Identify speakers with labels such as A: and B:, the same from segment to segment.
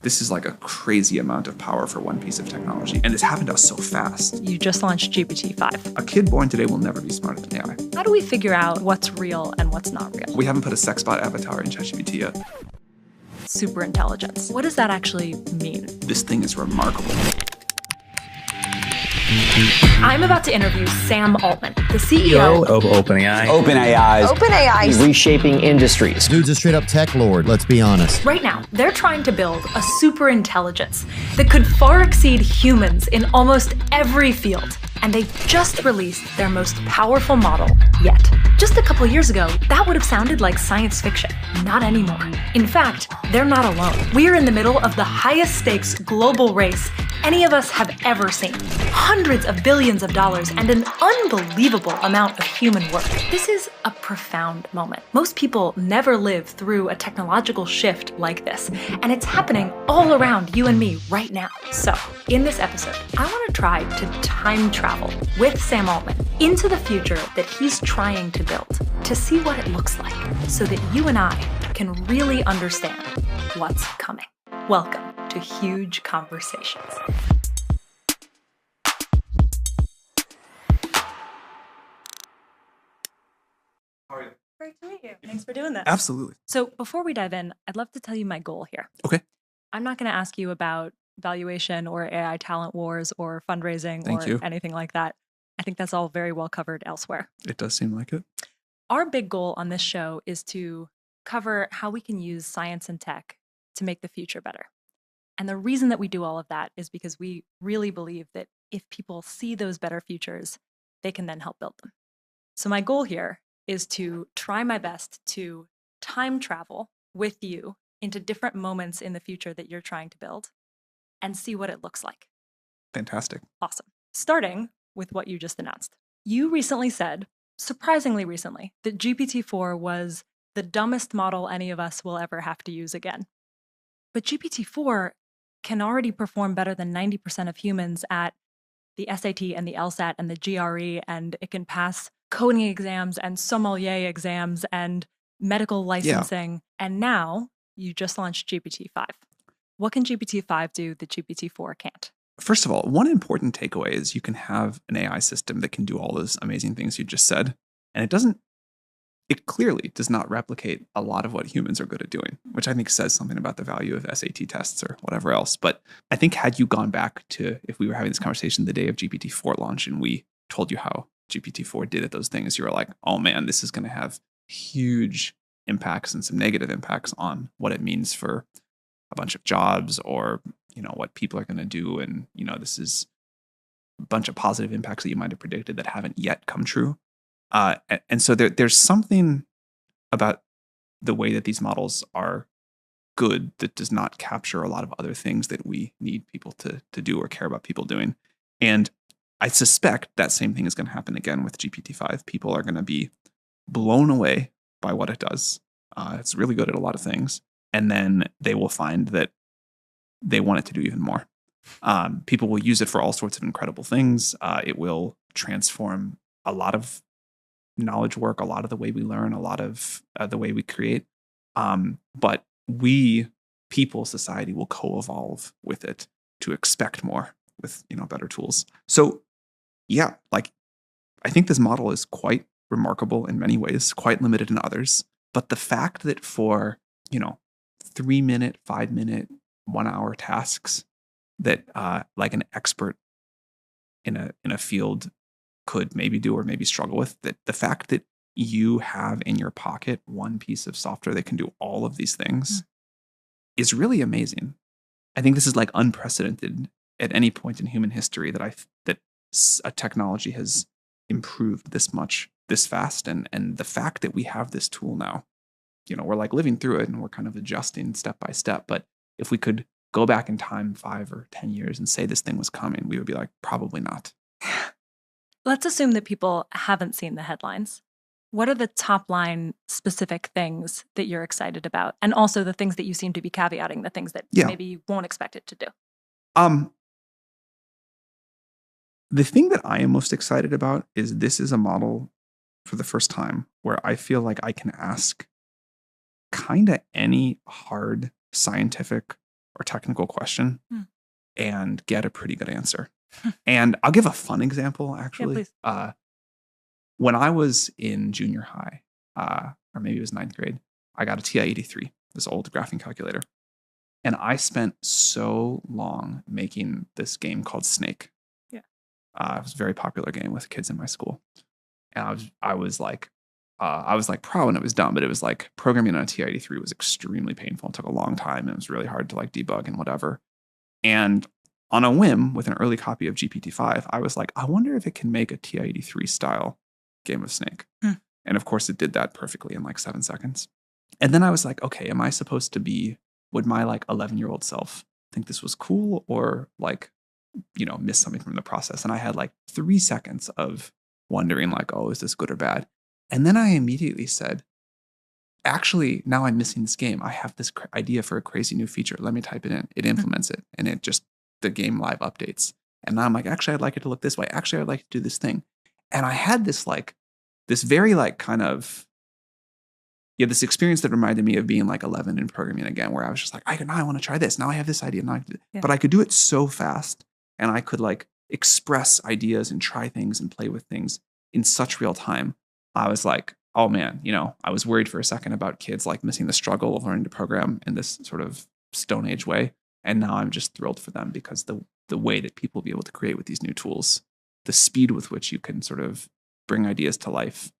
A: This is like a crazy amount of power for one piece of technology. And this happened to us so fast.
B: You just launched GPT-5.
A: A kid born today will never be smarter than AI.
B: How do we figure out what's real and what's not real?
A: We haven't put a sex bot avatar in ChatGPT yet.
B: Superintelligence. What does that actually mean?
A: This thing is remarkable.
B: I'm about to interview Sam Altman, the CEO
C: of OpenAI.
D: OpenAI's
C: reshaping industries.
E: Dude's a straight up tech lord, let's be honest.
B: Right now, they're trying to build a superintelligence that could far exceed humans in almost every field. And they just released their most powerful model yet. Just a couple years ago, that would have sounded like science fiction. Not anymore. In fact, they're not alone. We're in the middle of the highest stakes global race any of us have ever seen. Hundreds of billions of dollars and an unbelievable amount of human work. This is a profound moment. Most people never live through a technological shift like this, and it's happening all around you and me right now. So, in this episode, I want to try to time travel with Sam Altman into the future that he's trying to build, to see what it looks like, so that you and I can really understand what's coming. Welcome to Huge Conversations.
A: How are you?
B: Great to meet you. Thanks for doing this.
A: Absolutely.
B: So before we dive in, I'd love to tell you my goal here.
A: Okay.
B: I'm not going to ask you about valuation or AI talent wars or fundraising
A: Thank
B: or
A: you.
B: anything like that. I think that's all very well covered elsewhere.
A: It does seem like it.
B: Our big goal on this show is to cover how we can use science and tech to make the future better. And the reason that we do all of that is because we really believe that if people see those better futures, they can then help build them. So my goal here is to try my best to time travel with you into different moments in the future that you're trying to build and see what it looks like.
A: Fantastic.
B: Awesome. Starting with what you just announced. You recently said, surprisingly recently, that GPT-4 was the dumbest model any of us will ever have to use again. But GPT-4 can already perform better than 90% of humans at the SAT and the LSAT and the GRE, and it can pass coding exams and sommelier exams and medical licensing. Yeah. And now you just launched GPT-5. What can GPT-5 do that GPT-4 can't?
A: First of all, one important takeaway is you can have an AI system that can do all those amazing things you just said, and it clearly does not replicate a lot of what humans are good at doing, which I think says something about the value of SAT tests or whatever else. But I think had you gone back to, if we were having this conversation the day of GPT-4 launch and we told you how GPT-4 did at those things, you were like, oh man, this is going to have huge impacts and some negative impacts on what it means for a bunch of jobs or, what people are going to do. And, this is a bunch of positive impacts that you might have predicted that haven't yet come true. And so there's something about the way that these models are good that does not capture a lot of other things that we need people to do or care about people doing. And I suspect that same thing is going to happen again with GPT-5. People are going to be blown away by what it does. It's really good at a lot of things. And then they will find that they want it to do even more. People will use it for all sorts of incredible things. It will transform a lot of knowledge work, a lot of the way we learn, a lot of the way we create. But we, people, society will co-evolve with it to expect more with, better tools. So yeah, I think this model is quite remarkable in many ways, quite limited in others. But the fact that for, 3-minute, 5-minute, 1-hour tasks that like an expert in a field could maybe do or maybe struggle with, that the fact that you have in your pocket one piece of software that can do all of these things is really amazing. I think this is unprecedented at any point in human history that a technology has improved this much, this fast. And the fact that we have this tool now, we're living through it and we're kind of adjusting step by step. But if we could go back in time 5 or 10 years and say this thing was coming, we would be like, probably not.
B: Let's assume that people haven't seen the headlines. What are the top line specific things that you're excited about? And also the things that you seem to be caveating, the things that maybe you won't expect it to do.
A: The thing that I am most excited about is this is a model for the first time where I feel like I can ask kind of any hard scientific or technical question and get a pretty good answer. And I'll give a fun example, actually.
B: Yeah,
A: When I was in junior high, or maybe it was ninth grade, I got a TI-83, this old graphing calculator. And I spent so long making this game called Snake.
B: Yeah.
A: It was a very popular game with kids in my school. And I was like pro and it was dumb, but it was like programming on a TI-83 was extremely painful. It took a long time and it was really hard to like debug and whatever. And on a whim, with an early copy of GPT-5, I was like, I wonder if it can make a TI-83 style game of Snake. And of course, it did that perfectly in like 7 seconds. And then I was like, okay, am I supposed to be, would my like 11-year-old self think this was cool or like, miss something from the process? And I had like 3 seconds of wondering like, oh, is this good or bad? And then I immediately said, actually, now I'm missing this game. I have this idea for a crazy new feature. Let me type it in. It implements it. And it just, the game live updates. And now I'm like, actually, I'd like it to look this way. Actually, I'd like to do this thing. And I had this like, this very like kind of, this experience that reminded me of being like 11 in programming again, where I was just like, now I want to try this. Now I have this idea. But I could do it so fast and I could like express ideas and try things and play with things in such real time. I was like, oh man, I was worried for a second about kids like missing the struggle of learning to program in this sort of Stone Age way. And now I'm just thrilled for them because the way that people will be able to create with these new tools, the speed with which you can sort of bring ideas to life,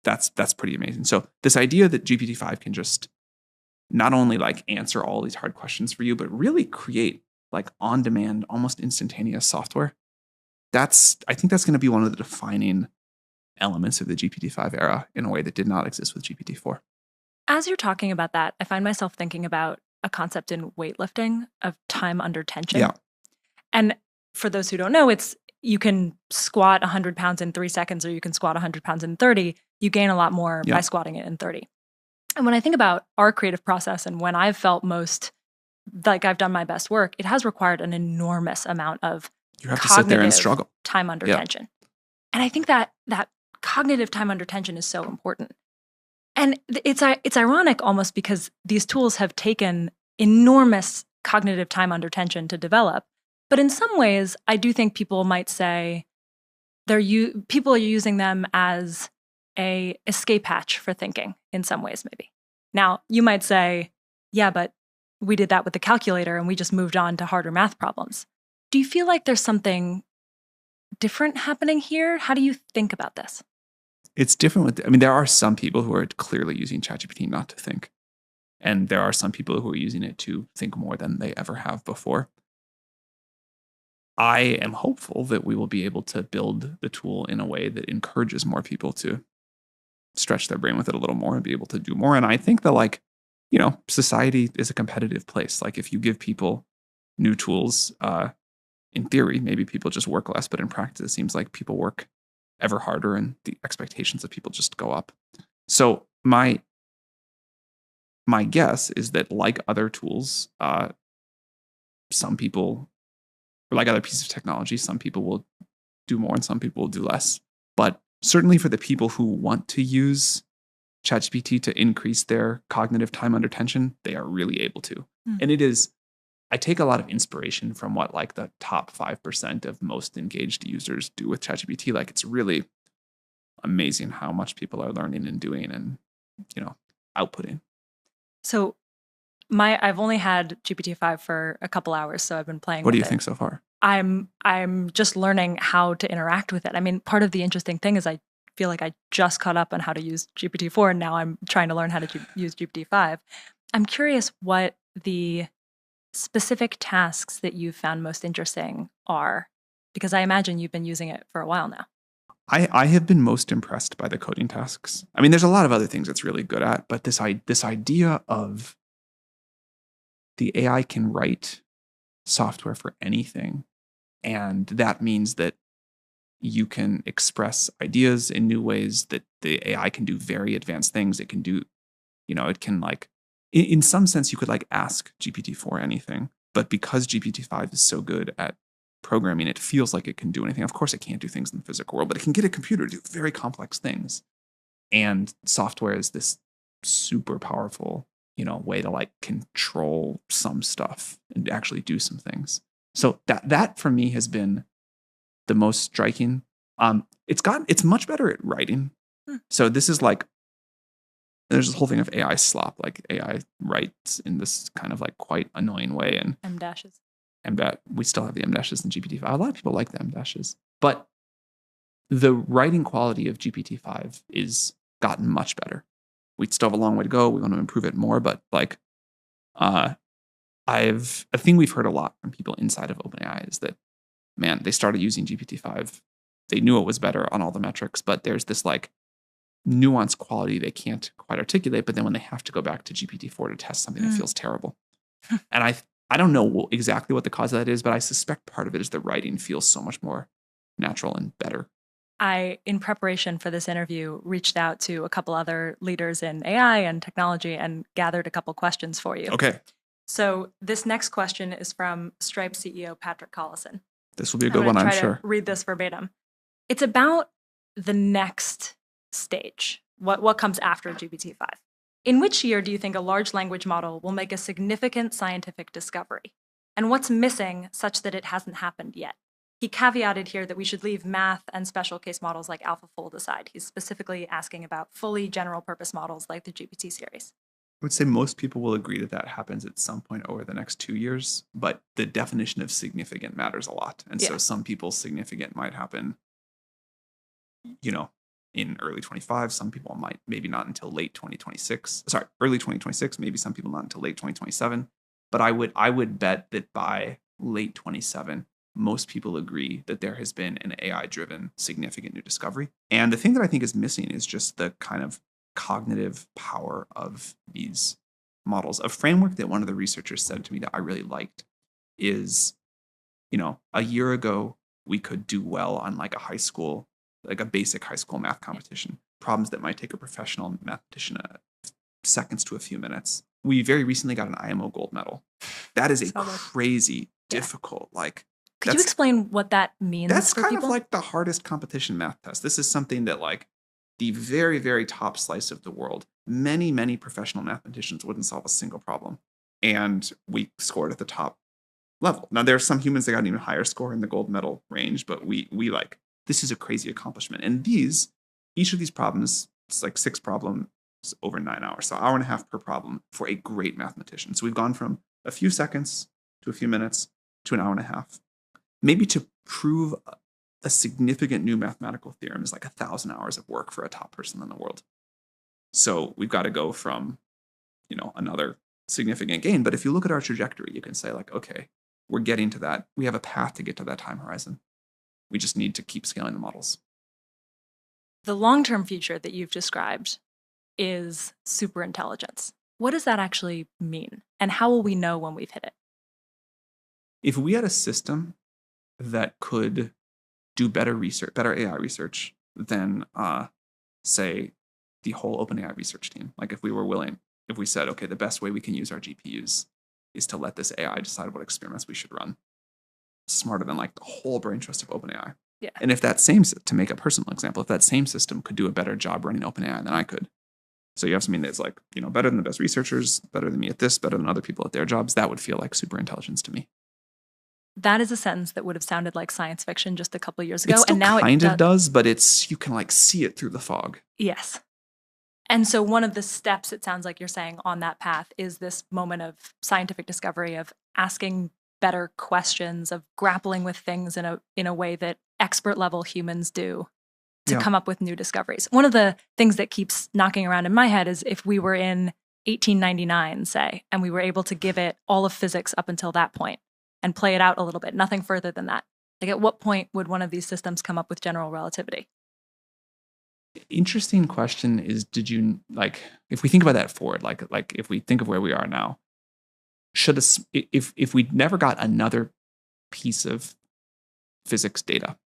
A: that's pretty amazing. So this idea that GPT-5 can just not only like answer all these hard questions for you, but really create like on-demand, almost instantaneous software. I think that's going to be one of the defining elements of the GPT-5 era in a way that did not exist with GPT-4.
B: As you're talking about that, I find myself thinking about a concept in weightlifting of time under tension.
A: Yeah.
B: And for those who don't know, you can squat 100 pounds in 3 seconds or you can squat 100 pounds in 30. You gain a lot more by squatting it in 30. And when I think about our creative process and when I've felt most like I've done my best work, it has required an enormous amount of
A: you have to sit there and struggle.
B: Time under tension. And I think that cognitive time under tension is so important. And it's ironic almost because these tools have taken enormous cognitive time under tension to develop. But in some ways, I do think people might say people are using them as a escape hatch for thinking in some ways, maybe. Now, you might say, yeah, but we did that with the calculator and we just moved on to harder math problems. Do you feel like there's something different happening here? How do you think about this?
A: It's different there are some people who are clearly using ChatGPT not to think. And there are some people who are using it to think more than they ever have before. I am hopeful that we will be able to build the tool in a way that encourages more people to stretch their brain with it a little more and be able to do more. And I think that society is a competitive place. Like if you give people new tools, in theory, maybe people just work less, but in practice, it seems like people work ever harder and the expectations of people just go up. So my guess is that like other tools, some people, or like other pieces of technology, some people will do more and some people will do less. But certainly for the people who want to use ChatGPT to increase their cognitive time under tension, they are really able to. And I take a lot of inspiration from what like the top 5% of most engaged users do with ChatGPT. Like it's really amazing how much people are learning and doing and, outputting.
B: So I've only had GPT-5 for a couple hours, so I've been playing with it.
A: What do you think so far?
B: I'm just learning how to interact with it. I mean, part of the interesting thing is I feel like I just caught up on how to use GPT-4 and now I'm trying to learn how to use GPT-5. I'm curious what the specific tasks that you've found most interesting are, because I imagine you've been using it for a while now.
A: I have been most impressed by the coding tasks. I mean, there's a lot of other things it's really good at, but this idea of the AI can write software for anything, and that means that you can express ideas in new ways, that the AI can do very advanced things. It can do, it can like, in some sense, you could like ask GPT-4 anything, but because GPT-5 is so good at programming, it feels like it can do anything. Of course, it can't do things in the physical world, but it can get a computer to do very complex things. And software is this super powerful way to like control some stuff and actually do some things. So that for me has been the most striking. It's much better at writing. So this is like, there's this whole thing of AI slop, like AI writes in this kind of like quite annoying way. And
B: M dashes.
A: We still have the M dashes in GPT-5. A lot of people like the M dashes, but the writing quality of GPT-5 is gotten much better. We still have a long way to go. We want to improve it more, but like, a thing we've heard a lot from people inside of OpenAI is that, man, they started using GPT-5. They knew it was better on all the metrics, but there's this like nuanced quality they can't quite articulate. But then when they have to go back to GPT-4 to test something, it feels terrible. And I don't know exactly what the cause of that is, but I suspect part of it is the writing feels so much more natural and better.
B: I, in preparation for this interview, reached out to a couple other leaders in AI and technology and gathered a couple questions for you.
A: Okay.
B: So this next question is from Stripe CEO Patrick Collison.
A: This will be a good one, I'm sure.
B: Read this verbatim. It's about the next stage, what comes after GPT-5. In which year do you think a large language model will make a significant scientific discovery? And what's missing such that it hasn't happened yet? He caveated here that we should leave math and special case models like AlphaFold aside. He's specifically asking about fully general purpose models like the GPT series.
A: I would say most people will agree that that happens at some point over the next 2 years, but the definition of significant matters a lot. And so some people's significant might happen, in early 25. Some people might maybe not until late 2026. Sorry, early 2026. Maybe some people not until late 2027. But I would bet that by late 27, most people agree that there has been an AI-driven significant new discovery. And the thing that I think is missing is just the kind of cognitive power of these models. A framework that one of the researchers said to me that I really liked is, a year ago, we could do well on like a basic high school math competition, problems that might take a professional mathematician seconds to a few minutes. We very recently got an IMO gold medal. That is a crazy, difficult,
B: Could you explain what that means for people?
A: That's kind of like the hardest competition math test. This is something that like the very, very top slice of the world, many, many professional mathematicians wouldn't solve a single problem. And we scored at the top level. Now, there are some humans that got an even higher score in the gold medal range, but we this is a crazy accomplishment. And each of these problems, it's like 6 problems over 9 hours. So 1.5 hours per problem for a great mathematician. So we've gone from a few seconds to a few minutes to 1.5 hours. Maybe to prove a significant new mathematical theorem is like 1,000 hours of work for a top person in the world. So we've got to go from, another significant gain. But if you look at our trajectory, you can say like, okay, we're getting to that. We have a path to get to that time horizon. We just need to keep scaling the models.
B: The long-term future that you've described is superintelligence. What does that actually mean? And how will we know when we've hit it?
A: If we had a system that could do better AI research than, say, the whole OpenAI research team. Like if we said, okay, the best way we can use our GPUs is to let this AI decide what experiments we should run. Smarter than like the whole brain trust of OpenAI.
B: Yeah.
A: And if that to make a personal example, if that same system could do a better job running OpenAI than I could. So you have something that's like, better than the best researchers, better than me at this, better than other people at their jobs, that would feel like superintelligence to me.
B: That is a sentence that would have sounded like science fiction just a couple of years ago.
A: It still
B: and now
A: kind of does, but you can like see it through the fog.
B: Yes. And so one of the steps, it sounds like you're saying, on that path is this moment of scientific discovery, of asking better questions, of grappling with things in a way that expert level humans do to come up with new discoveries. One of the things that keeps knocking around in my head is if we were in 1899, say, and we were able to give it all of physics up until that point and play it out a little bit, nothing further than that. Like, at what point would one of these systems come up with general relativity?
A: Interesting question is, did you, if we think about that forward, like if we think of where we are now, if we never got another piece of physics data,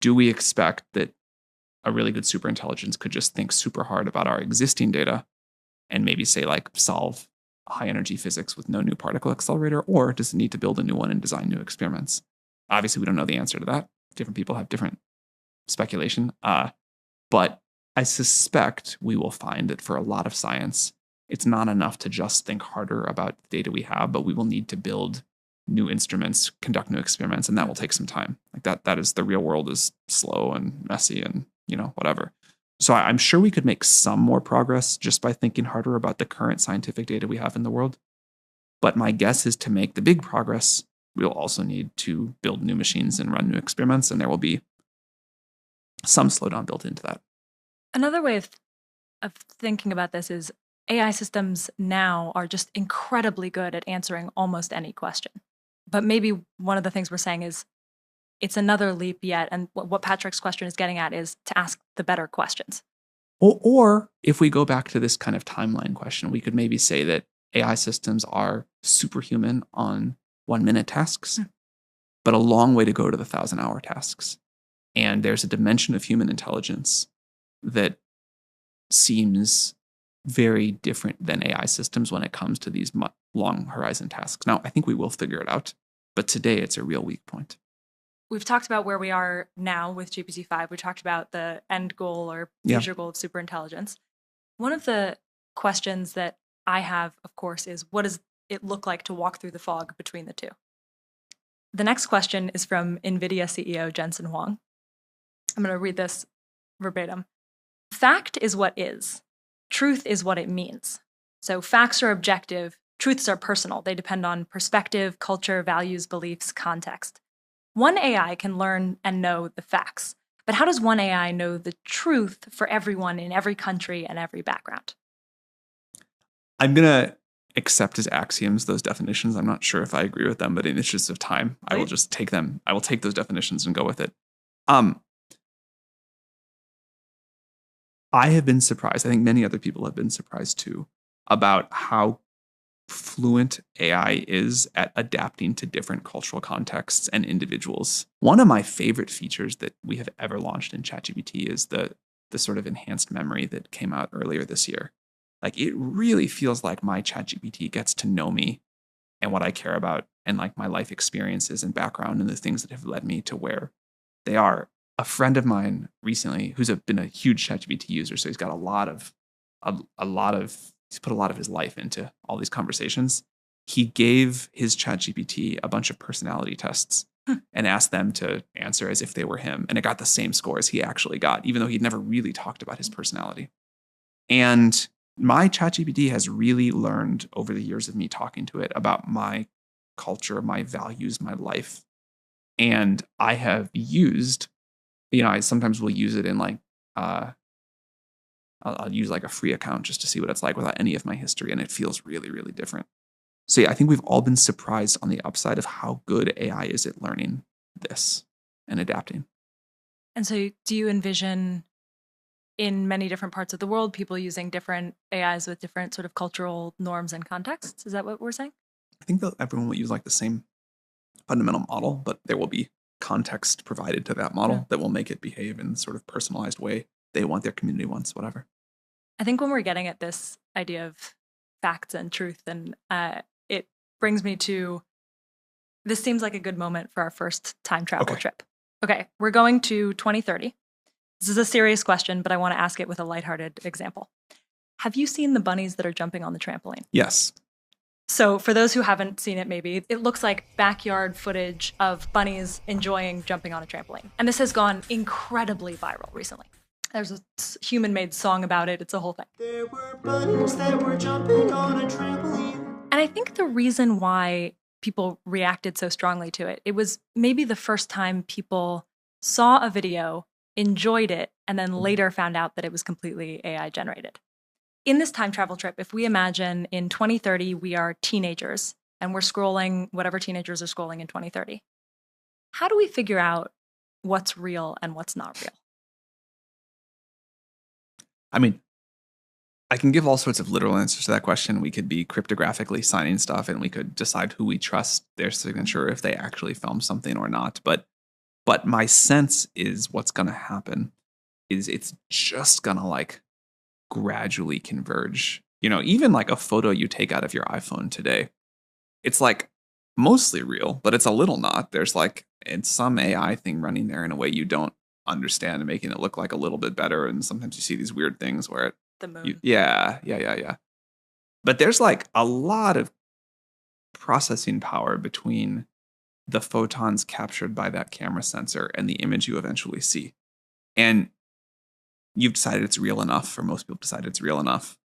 A: do we expect that a really good superintelligence could just think super hard about our existing data and maybe say solve high energy physics with no new particle accelerator, or does it need to build a new one and design new experiments? Obviously, we don't know the answer to that. Different people have different speculation. But I suspect we will find that for a lot of science, it's not enough to just think harder about the data we have, but we will need to build new instruments, conduct new experiments, and that will take some time. Like that is the real world is slow and messy and, whatever. So I'm sure we could make some more progress just by thinking harder about the current scientific data we have in the world. But my guess is to make the big progress, we'll also need to build new machines and run new experiments, and there will be some slowdown built into that.
B: Another way of thinking about this is AI systems now are just incredibly good at answering almost any question. But maybe one of the things we're saying is it's another leap yet. And what Patrick's question is getting at is to ask the better questions.
A: Or if we go back to this kind of timeline question, we could maybe say that AI systems are superhuman on 1-minute tasks, but a long way to go to the 1,000-hour tasks. And there's a dimension of human intelligence that seems very different than AI systems when it comes to these long horizon tasks. Now, I think we will figure it out, but today it's a real weak point.
B: We've talked about where we are now with GPT-5. We talked about the end goal or future goal of superintelligence. One of the questions that I have, of course, is what does it look like to walk through the fog between the two? The next question is from NVIDIA CEO Jensen Huang. I'm going to read this verbatim. Fact is what is. Truth is what it means. So facts are objective. Truths are personal. They depend on perspective, culture, values, beliefs, context. One AI can learn and know the facts, but how does one AI know the truth for everyone in every country and every background?
A: I'm going to accept as axioms those definitions. I'm not sure if I agree with them, but in the interest of time, I will just take them. I will take those definitions and go with it. I have been surprised. I think many other people have been surprised too about how fluent AI is at adapting to different cultural contexts and individuals. One of my favorite features that we have ever launched in ChatGPT is the sort of enhanced memory that came out earlier this year. Like it really feels like my ChatGPT gets to know me and what I care about and like my life experiences and background and the things that have led me to where they are. A friend of mine recently, who's been a huge ChatGPT user, so he's got he's put a lot of his life into all these conversations. He gave his ChatGPT a bunch of personality tests and asked them to answer as if they were him, and it got the same score as he actually got, even though he'd never really talked about his personality. And my ChatGPT has really learned over the years of me talking to it about my culture, my values, my life, and I have used. I sometimes will use it in like, I'll use like a free account just to see what it's like without any of my history. And it feels really, really different. So yeah, I think we've all been surprised on the upside of how good AI is at learning this and adapting.
B: And so do you envision in many different parts of the world, people using different AIs with different sort of cultural norms and contexts? Is that what we're saying?
A: I think that everyone will use like the same fundamental model, but there will be context provided to that model that will make it behave in sort of personalized way they want, their community wants, whatever.
B: I think when we're getting at this idea of facts and truth, and it brings me to, this seems like a good moment for our first time travel trip. Okay, we're going to 2030. This is a serious question, but I want to ask it with a lighthearted example. Have you seen the bunnies that are jumping on the trampoline?
A: Yes.
B: So for those who haven't seen it, maybe, it looks like backyard footage of bunnies enjoying jumping on a trampoline. And this has gone incredibly viral recently. There's a human-made song about it. It's a whole thing.
F: There were bunnies that were jumping on a trampoline.
B: And I think the reason why people reacted so strongly to it, it was maybe the first time people saw a video, enjoyed it, and then later found out that it was completely AI generated. In this time travel trip, if we imagine in 2030, we are teenagers and we're scrolling whatever teenagers are scrolling in 2030, how do we figure out what's real and what's not real?
A: I mean, I can give all sorts of literal answers to that question. We could be cryptographically signing stuff and we could decide who we trust their signature if they actually filmed something or not. But my sense is what's going to happen is it's just going to like gradually converge. Even like a photo you take out of your iPhone today, it's like mostly real, but it's a little not. There's like it's some AI thing running there in a way you don't understand and making it look like a little bit better. And sometimes you see these weird things where
B: the moon.
A: Yeah. But there's like a lot of processing power between the photons captured by that camera sensor and the image you eventually see. And you've decided it's real enough, or most people decided it's real enough.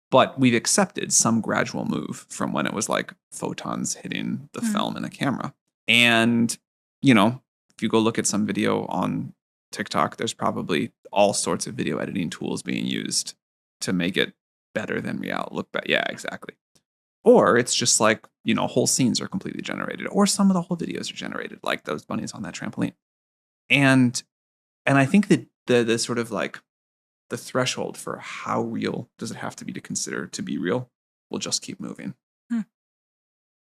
A: But we've accepted some gradual move from when it was like photons hitting the film in a camera. And, you know, if you go look at some video on TikTok, there's probably all sorts of video editing tools being used to make it better than reality. Look back. Yeah, exactly. Or it's just like, you know, whole scenes are completely generated, or some of the whole videos are generated, like those bunnies on that trampoline. And I think that the sort of like the threshold for how real does it have to be to consider to be real will just keep moving.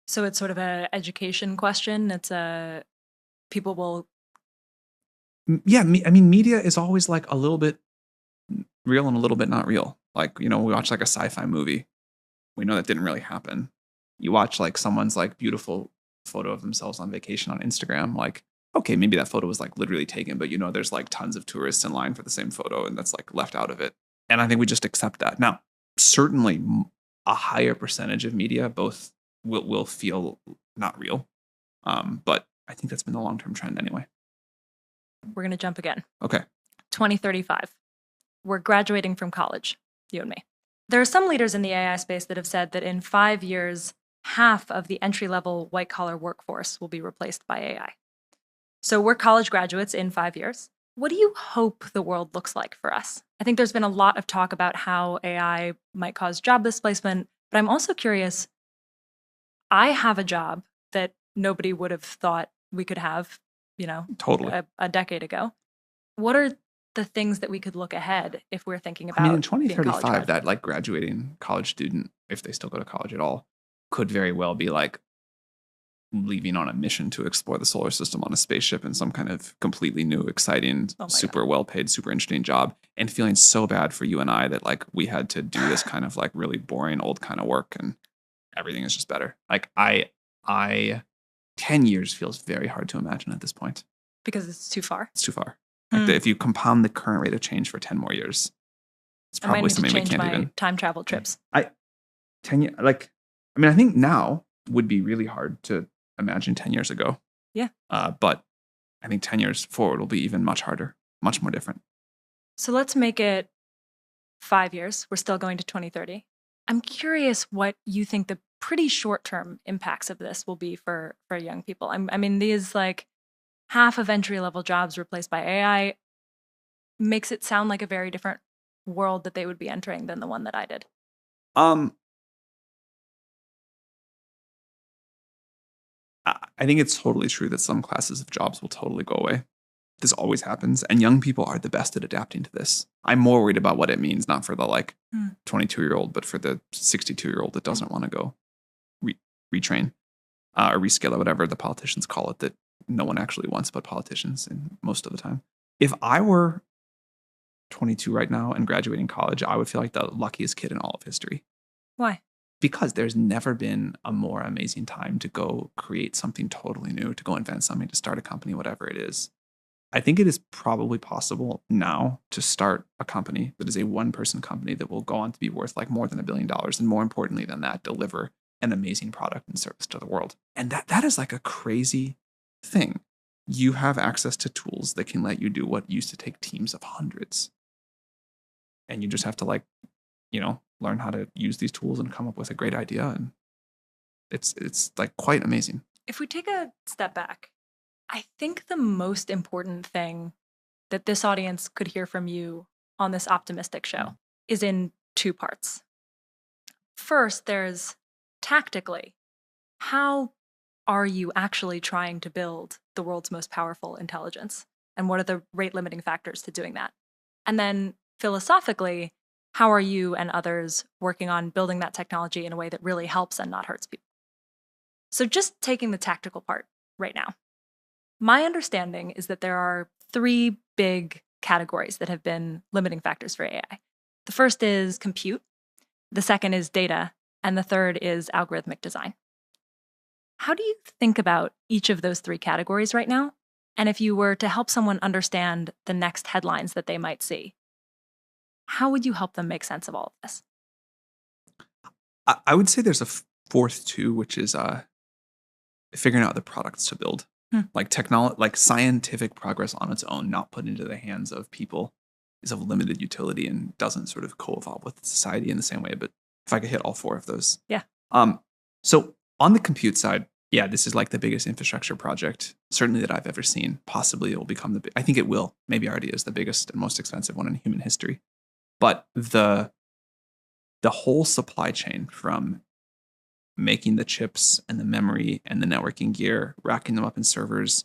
B: So it's sort of an education question. It's a people will.
A: Yeah, I mean, media is always like a little bit real and a little bit not real. Like, you know, we watch like a sci-fi movie. We know that didn't really happen. You watch like someone's like beautiful photo of themselves on vacation on Instagram. Like, okay, maybe that photo was like literally taken, but you know, there's like tons of tourists in line for the same photo, and that's like left out of it. And I think we just accept that. Now, certainly a higher percentage of media both will feel not real. But I think that's been the long-term trend anyway.
B: We're going to jump again.
A: Okay.
B: 2035. We're graduating from college, you and me. There are some leaders in the AI space that have said that in 5 years, half of the entry-level white-collar workforce will be replaced by AI. So we're college graduates in 5 years. What do you hope the world looks like for us? I think there's been a lot of talk about how AI might cause job displacement, but I'm also curious. I have a job that nobody would have thought we could have, you know,
A: totally
B: a decade ago. What are the things that we could look ahead if we're thinking about?
A: I mean, in 2035, that like graduating college student, if they still go to college at all, could very well be like leaving on a mission to explore the solar system on a spaceship in some kind of completely new, exciting, super well-paid, super interesting job, and feeling so bad for you and I that like we had to do this kind of like really boring old kind of work, and everything is just better. Like I 10 years feels very hard to imagine at this point.
B: Because it's too far?
A: It's too far. Like if you compound the current rate of change for 10 more years, it's probably something we can't even.
B: Time travel trips.
A: 10 years, like, I mean, I think now would be really hard to imagine 10 years ago.
B: Yeah.
A: But I think 10 years forward will be even much harder, much more different.
B: So let's make it 5 years. We're still going to 2030. I'm curious what you think the pretty short-term impacts of this will be for young people. I mean, these like half of entry-level jobs replaced by AI makes it sound like a very different world that they would be entering than the one that I did.
A: I think it's totally true that some classes of jobs will totally go away. This always happens, and young people are the best at adapting to this. I'm more worried about what it means, not for the like 22-year-old, but for the 62-year-old that doesn't want to go retrain or reskill or whatever the politicians call it, that no one actually wants but politicians in most of the time. If I were 22 right now and graduating college, I would feel like the luckiest kid in all of history.
B: Why?
A: Because there's never been a more amazing time to go create something totally new, to go invent something, to start a company, whatever it is. I think it is probably possible now to start a company that is a one-person company that will go on to be worth like more than $1 billion. And more importantly than that, deliver an amazing product and service to the world. And that is like a crazy thing. You have access to tools that can let you do what used to take teams of hundreds. And you just have to like, you know, learn how to use these tools and come up with a great idea. And it's like quite amazing.
B: If we take a step back, I think the most important thing that this audience could hear from you on this optimistic show is in two parts. First, there's tactically, how are you actually trying to build the world's most powerful intelligence? And what are the rate limiting factors to doing that? And then philosophically, how are you and others working on building that technology in a way that really helps and not hurts people? So just taking the tactical part right now. My understanding is that there are 3 big categories that have been limiting factors for AI. The first is compute, the second is data, and the third is algorithmic design. How do you think about each of those 3 categories right now? And if you were to help someone understand the next headlines that they might see, how would you help them make sense of all of this?
A: I would say there's a fourth too, which is figuring out the products to build. Like like scientific progress on its own, not put into the hands of people, is of limited utility and doesn't sort of co-evolve with society in the same way. But if I could hit all four of those.
B: Yeah.
A: So on the compute side, yeah, this is like the biggest infrastructure project, certainly that I've ever seen. Possibly it will become I think it will, maybe already is the biggest and most expensive one in human history. But the whole supply chain, from making the chips and the memory and the networking gear, racking them up in servers,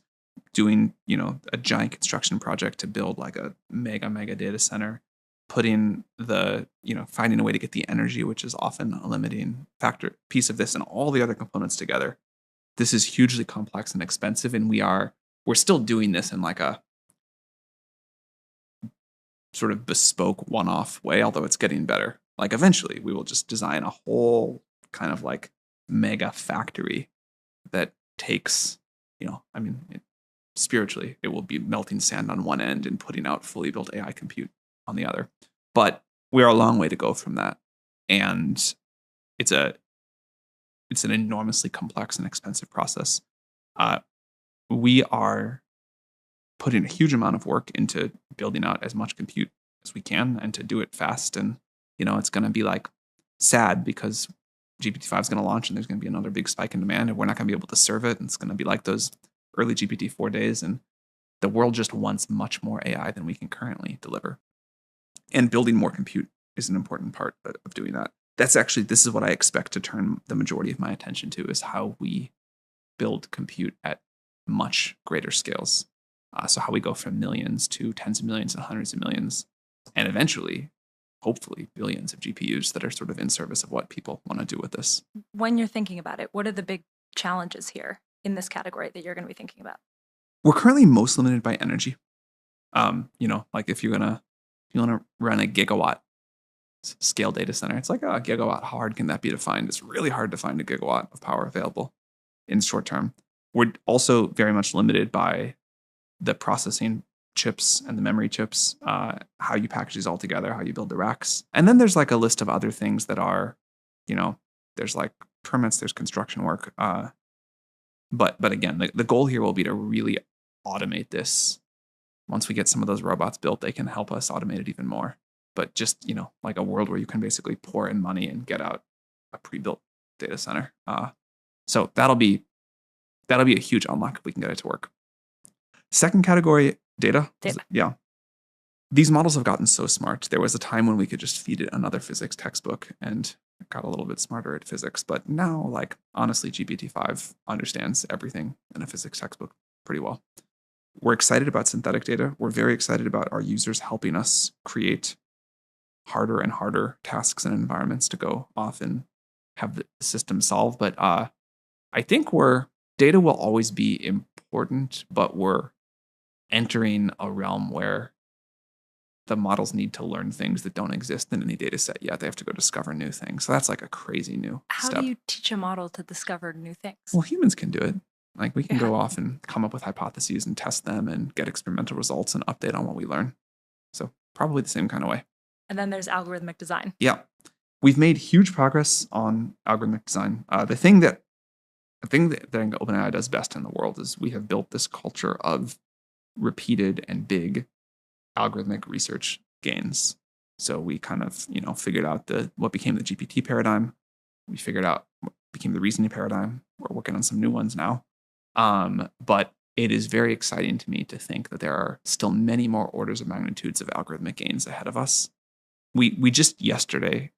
A: doing, a giant construction project to build like a mega data center, putting finding a way to get the energy, which is often a limiting factor piece of this, and all the other components together. This is hugely complex and expensive, and we're still doing this in like a sort of bespoke one-off way, although it's getting better. Like eventually we will just design a whole kind of like mega factory that takes, spiritually, it will be melting sand on one end and putting out fully built AI compute on the other. But we are a long way to go from that. And it's an enormously complex and expensive process. We are putting a huge amount of work into building out as much compute as we can, and to do it fast. And, it's going to be like sad because GPT-5 is going to launch and there's going to be another big spike in demand and we're not going to be able to serve it. And it's going to be like those early GPT-4 days. And the world just wants much more AI than we can currently deliver. And building more compute is an important part of doing that. This is what I expect to turn the majority of my attention to, is how we build compute at much greater scales. So how we go from millions to tens of millions and hundreds of millions, and eventually, hopefully, billions of GPUs that are sort of in service of what people want to do with this.
B: When you're thinking about it, what are the big challenges here in this category that you're going to be thinking about?
A: We're currently most limited by energy. Like if you want to run a gigawatt scale data center, it's like, a gigawatt, how hard can that be to find? It's really hard to find a gigawatt of power available in short term. We're also very much limited by the processing chips and the memory chips, how you package these all together, how you build the racks. And then there's like a list of other things that are, there's like permits, there's construction work. But again, the goal here will be to really automate this. Once we get some of those robots built, they can help us automate it even more. But just, like a world where you can basically pour in money and get out a pre-built data center. So that'll be a huge unlock if we can get it to work. Second category, data. Yeah. These models have gotten so smart. There was a time when we could just feed it another physics textbook and it got a little bit smarter at physics. But now, like, honestly, GPT-5 understands everything in a physics textbook pretty well. We're excited about synthetic data. We're very excited about our users helping us create harder and harder tasks and environments to go off and have the system solve. But I think data will always be important, but we're entering a realm where the models need to learn things that don't exist in any data set yet. They have to go discover new things. So that's like a crazy new step.
B: How do you teach a model to discover new things?
A: Well, humans can do it. Like we can go off and come up with hypotheses and test them and get experimental results and update on what we learn. So probably the same kind of way.
B: And then there's algorithmic design.
A: Yeah. We've made huge progress on algorithmic design. The thing that I think OpenAI does best in the world is we have built this culture of repeated and big algorithmic research gains. So we kind of, figured out what became the GPT paradigm. We figured out what became the reasoning paradigm. We're working on some new ones now. But it is very exciting to me to think that there are still many more orders of magnitudes of algorithmic gains ahead of us. We just yesterday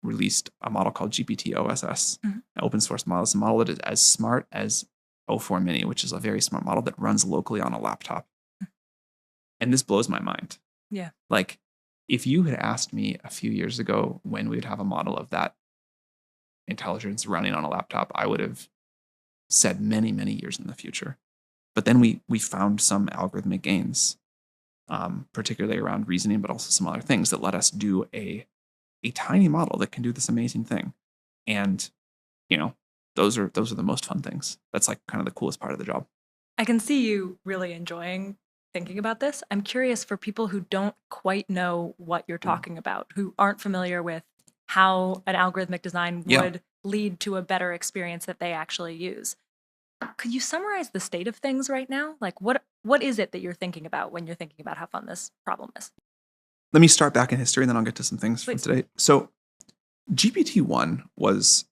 A: released a model called GPT OSS, an open source model. It's a model that is as smart as O4 Mini, which is a very smart model that runs locally on a laptop. And this blows my mind.
B: Yeah.
A: Like, if you had asked me a few years ago when we would have a model of that intelligence running on a laptop, I would have said many, many years in the future. But then we found some algorithmic gains, particularly around reasoning, but also some other things that let us do a tiny model that can do this amazing thing. And, those are the most fun things. That's like kind of the coolest part of the job.
B: I can see you really enjoying thinking about this. I'm curious, for people who don't quite know what you're talking about, who aren't familiar with how an algorithmic design
A: Yeah.
B: would lead to a better experience that they actually use. Could you summarize the state of things right now? Like what is it that you're thinking about when you're thinking about how fun this problem is?
A: Let me start back in history and then I'll get to some things from
B: Please.
A: today. So GPT-1 was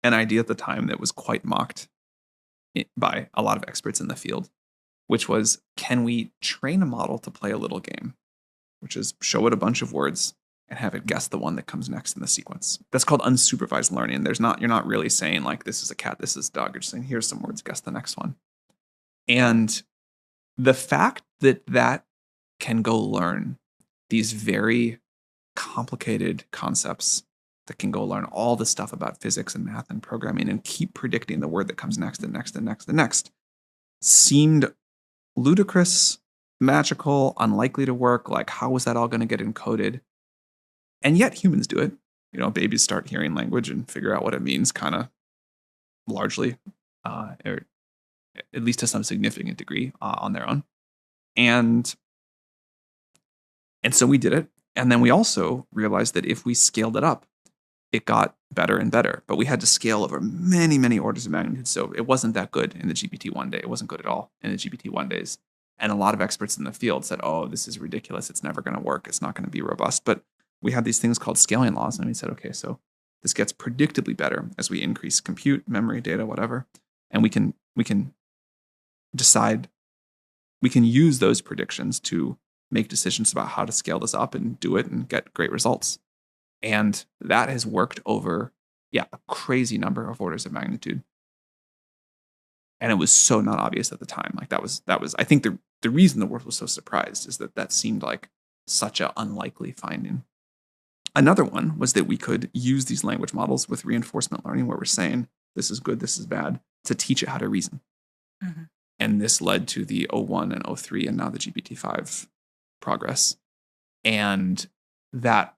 A: an idea at the time that was quite mocked by a lot of experts in the field, which was, can we train a model to play a little game, which is show it a bunch of words and have it guess the one that comes next in the sequence. That's called unsupervised learning. You're not really saying like, this is a cat, this is a dog. You're just saying, here's some words, guess the next one. And the fact that that can go learn these very complicated concepts, that can go learn all the stuff about physics and math and programming and keep predicting the word that comes next and next and next and next, seemed ludicrous, magical, unlikely to work. Like, how was that all going to get encoded? And yet humans do it. You know, babies start hearing language and figure out what it means kind of largely, or at least to some significant degree on their own. And so we did it. And then we also realized that if we scaled it up, it got better and better. But we had to scale over many, many orders of magnitude. So it wasn't that good in the GPT-1 day. It wasn't good at all in the GPT-1 days. And a lot of experts in the field said, oh, this is ridiculous. It's never going to work. It's not going to be robust. But we had these things called scaling laws. And we said, okay, so this gets predictably better as we increase compute, memory, data, whatever. And we can decide, we can use those predictions to make decisions about how to scale this up and do it and get great results. And that has worked over, a crazy number of orders of magnitude. And it was so not obvious at the time. Like that was, I think the reason the world was so surprised is that seemed like such an unlikely finding. Another one was that we could use these language models with reinforcement learning, where we're saying, this is good, this is bad, to teach it how to reason. Mm-hmm. And this led to the O1 and O3 and now the GPT-5 progress. And that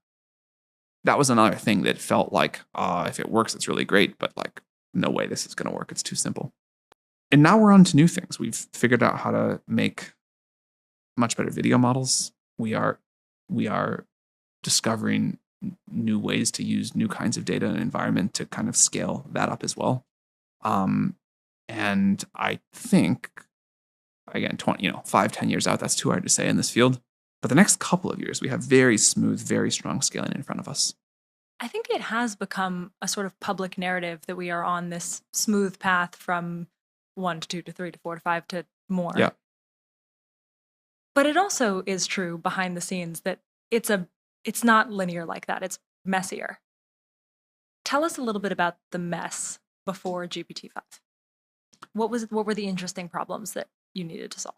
A: was another thing that felt like, if it works, it's really great, but like, no way this is going to work. It's too simple. And now we're on to new things. We've figured out how to make much better video models. We are discovering new ways to use new kinds of data and environment to kind of scale that up as well. And I think, again, 5-10 years out, that's too hard to say in this field. But the next couple of years, we have very smooth, very strong scaling in front of us.
B: I think it has become a sort of public narrative that we are on this smooth path from 1 to 2 to 3 to 4 to 5 to more.
A: Yeah.
B: But it also is true behind the scenes that it's not linear like that. It's messier. Tell us a little bit about the mess before GPT-5. What were the interesting problems that you needed to solve?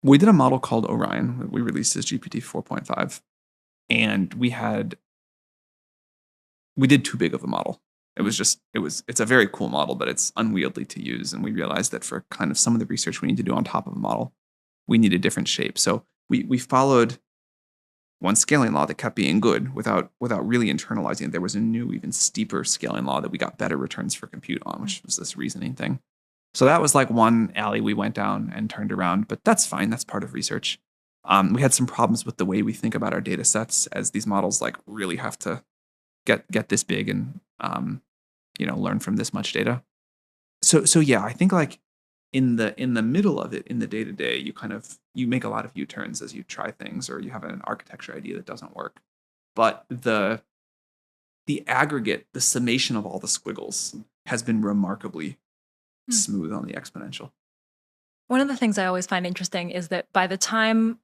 A: We did a model called Orion that we released as GPT 4.5, and we did too big of a model. It's a very cool model, but it's unwieldy to use. And we realized that for kind of some of the research we need to do on top of a model, we need a different shape. So we followed one scaling law that kept being good without really internalizing it. There was a new, even steeper scaling law that we got better returns for compute on, which was this reasoning thing. So that was like one alley we went down and turned around, but that's fine. That's part of research. We had some problems with the way we think about our data sets, as these models like really have to get this big and learn from this much data. So yeah, I think like in the middle of it, in the day-to-day, you make a lot of U-turns as you try things, or you have an architecture idea that doesn't work. But the aggregate, the summation of all the squiggles has been remarkably smooth on the exponential.
B: One of the things I always find interesting is that by the time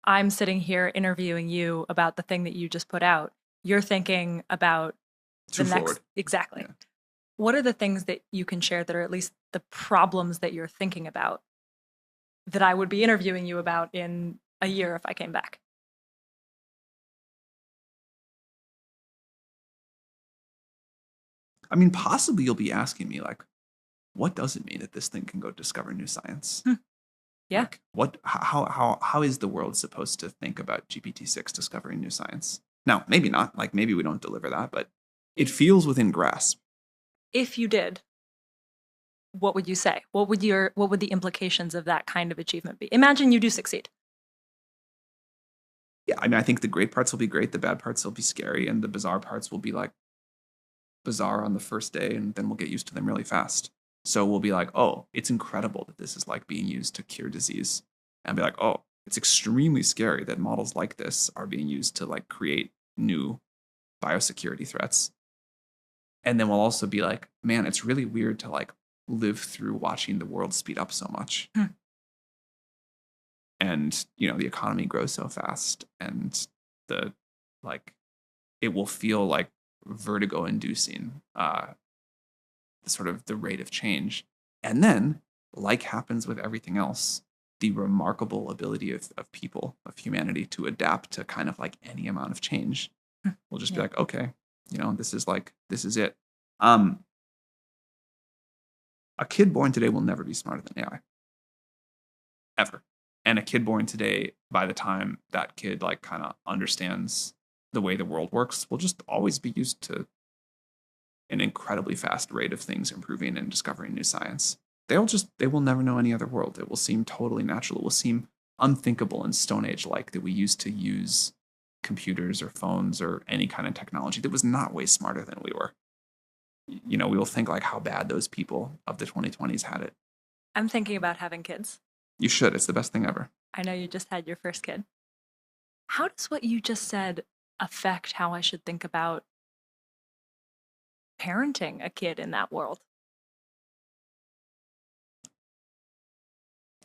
B: I'm sitting here interviewing you about the thing that you just put out, you're thinking about the next.
A: Forward.
B: Exactly.
A: Yeah.
B: What are the things that you can share that are at least the problems that you're thinking about that I would be interviewing you about in a year if I came back?
A: I mean, possibly you'll be asking me like, what does it mean that this thing can go discover new science?
B: Yeah.
A: Like, how is the world supposed to think about GPT-6 discovering new science? Now, maybe not. Like, maybe we don't deliver that, but it feels within grasp.
B: If you did, what would you say? What would the implications of that kind of achievement be? Imagine you do succeed.
A: Yeah, I mean, I think the great parts will be great, the bad parts will be scary, and the bizarre parts will be like bizarre on the first day, and then we'll get used to them really fast. So we'll be like, oh, it's incredible that this is like being used to cure disease. And be like, oh, it's extremely scary that models like this are being used to like create new biosecurity threats. And then we'll also be like, man, it's really weird to like live through watching the world speed up so much. And, you know, the economy grows so fast, and the like it will feel like vertigo inducing, sort of the rate of change. And then, like happens with everything else, the remarkable ability of people, of humanity, to adapt to kind of like any amount of change. We'll just be like, okay, you know, this is it. A kid born today will never be smarter than AI. Ever. And a kid born today, by the time that kid like kind of understands the way the world works, will just always be used to an incredibly fast rate of things improving and discovering new science. They will never know any other world. It will seem totally natural. It will seem unthinkable and Stone Age like that we used to use computers or phones or any kind of technology that was not way smarter than we were. You know, we will think like how bad those people of the 2020s had it.
B: I'm thinking about having kids.
A: You should. It's the best thing ever.
B: I know you just had your first kid. How does what you just said affect how I should think about parenting a kid in that world?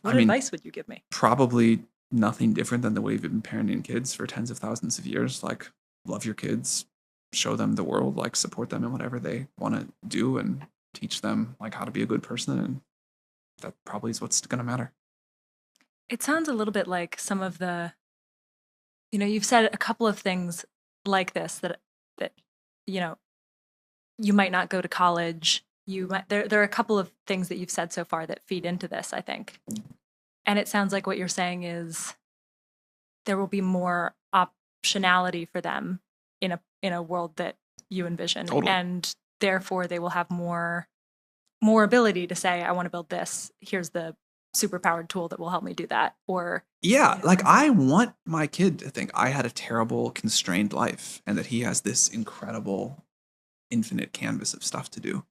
B: What advice would you give me?
A: Probably nothing different than the way we've been parenting kids for tens of thousands of years. Like, love your kids, show them the world, like support them in whatever they want to do, and teach them like how to be a good person. And that probably is what's going to matter.
B: It sounds a little bit like some of the, you know, you've said a couple of things like this that you know, you might not go to college. You might, there are a couple of things that you've said so far that feed into this, I think. And it sounds like what you're saying is there will be more optionality for them in a world that you envision.
A: Totally.
B: And therefore they will have more ability to say, I want to build this. Here's the superpowered tool that will help me do that. Or
A: yeah, like I want my kid to think I had a terrible constrained life and that he has this incredible infinite canvas of stuff to do.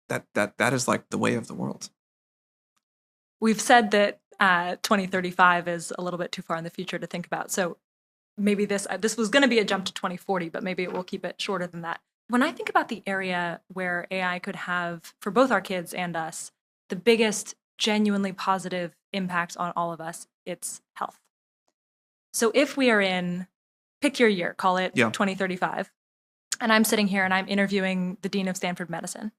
A: That is like the way of the world.
B: We've said that 2035 is a little bit too far in the future to think about. So maybe this was going to be a jump to 2040, but maybe it will keep it shorter than that. When I think about the area where AI could have, for both our kids and us, the biggest genuinely positive impact on all of us, it's health. So if we are in, pick your year, call it 2035, and I'm sitting here and I'm interviewing the Dean of Stanford Medicine,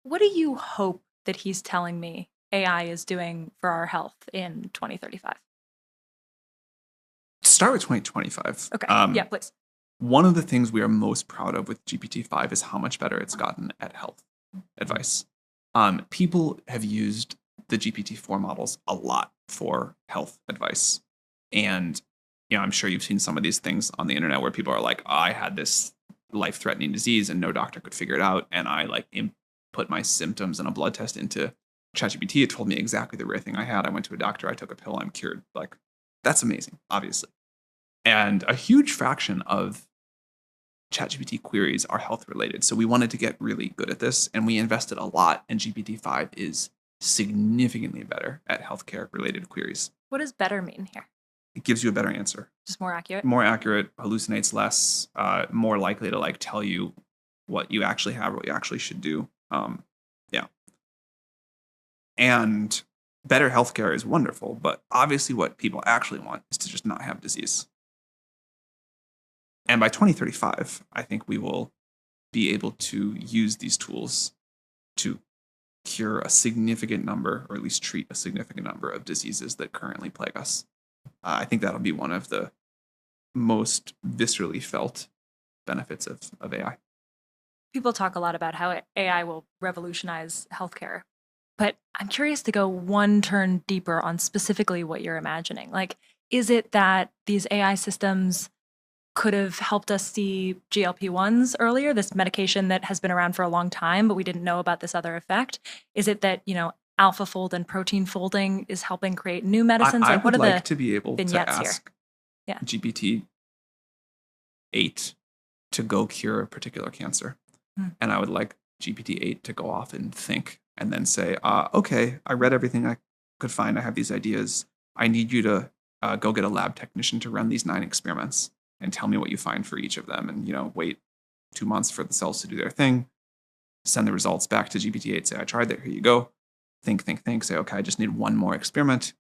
B: what do you hope that he's telling me AI is doing for our health in 2035?
A: Start with 2025.
B: Okay, yeah, please.
A: One of the things we are most proud of with GPT-5 is how much better it's gotten at health advice. People have used the GPT-4 models a lot for health advice. And, you know, I'm sure you've seen some of these things on the internet where people are like, oh, I had this life-threatening disease and no doctor could figure it out. And I like put my symptoms and a blood test into ChatGPT. It told me exactly the rare thing I had. I went to a doctor, I took a pill, I'm cured. Like, that's amazing, obviously. And a huge fraction of ChatGPT queries are health related. So we wanted to get really good at this, and we invested a lot, and GPT-5 is significantly better at healthcare related queries.
B: What does better mean here?
A: It gives you a better answer.
B: Just more accurate?
A: More accurate, hallucinates less, more likely to like tell you what you actually have, what you actually should do. Yeah. And better healthcare is wonderful, but obviously what people actually want is to just not have disease. And by 2035, I think we will be able to use these tools to cure a significant number, or at least treat a significant number of diseases that currently plague us. I think that'll be one of the most viscerally felt benefits of AI.
B: People talk a lot about how AI will revolutionize healthcare, but I'm curious to go one turn deeper on specifically what you're imagining. Like, is it that these AI systems could have helped us see GLP-1s earlier, this medication that has been around for a long time, but we didn't know about this other effect? Is it that, you know, AlphaFold and protein folding is helping create new medicines?
A: I
B: like,
A: would
B: what are
A: like
B: the
A: to be able to
B: vignettes
A: ask GPT 8 to go cure a particular cancer. And I would like GPT 8 to go off and think and then say, okay, I read everything I could find. I have these ideas. I need you to go get a lab technician to run these 9 experiments and tell me what you find for each of them. And, wait 2 months for the cells to do their thing. Send the results back to GPT 8. Say, I tried that. Here you go. Think. Say, okay, I just need one more experiment.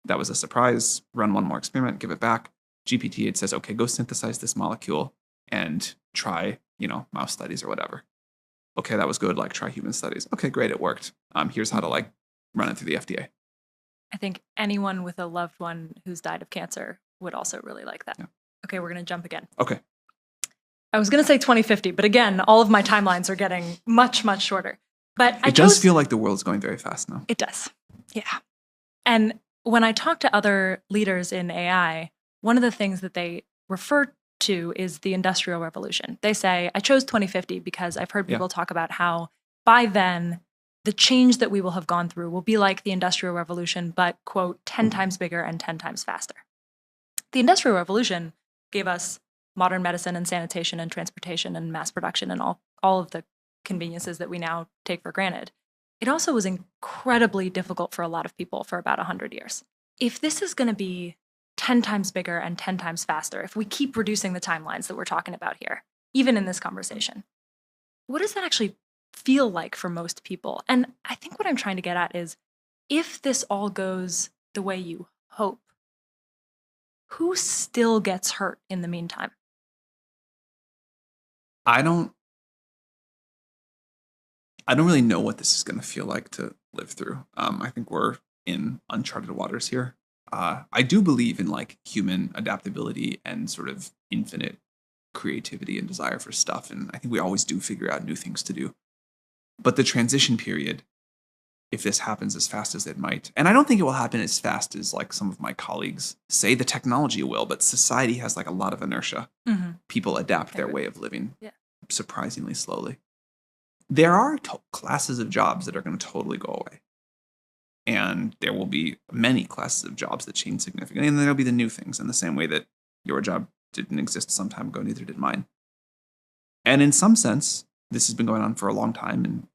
A: That was a surprise. Run one more experiment. Give it back. GPT 8 says, okay, go synthesize this molecule and try, mouse studies or whatever. Okay, that was good. Like, try human studies. Okay, great. It worked. Here's how to run it through the FDA.
B: I think anyone with a loved one who's died of cancer would also really like that. Yeah. Okay, we're going to jump again.
A: Okay.
B: I was going to say 2050, but again, all of my timelines are getting much, much shorter. But
A: it does feel like the world's going very fast now.
B: It does. Yeah. And when I talk to other leaders in AI, one of the things that they refer to is the Industrial Revolution. They say, I chose 2050 because I've heard people talk about how by then, the change that we will have gone through will be like the Industrial Revolution, but, quote, 10 times bigger and 10 times faster. The Industrial Revolution gave us modern medicine and sanitation and transportation and mass production and all of the conveniences that we now take for granted. It also was incredibly difficult for a lot of people for about 100 years. If this is going to be 10 times bigger and 10 times faster, if we keep reducing the timelines that we're talking about here, even in this conversation, what does that actually feel like for most people? And I think what I'm trying to get at is, if this all goes the way you hope, who still gets hurt in the meantime?
A: I don't really know what this is going to feel like to live through. I think we're in uncharted waters here. I do believe in human adaptability and sort of infinite creativity and desire for stuff. And I think we always do figure out new things to do. But the transition period, if this happens as fast as it might, and I don't think it will happen as fast as some of my colleagues say the technology will, but society has a lot of inertia. Mm-hmm. People adapt their way of living surprisingly slowly. There are classes of jobs that are going to totally go away. And there will be many classes of jobs that change significantly. And then there'll be the new things in the same way that your job didn't exist some time ago, neither did mine. And in some sense, this has been going on for a long time. And,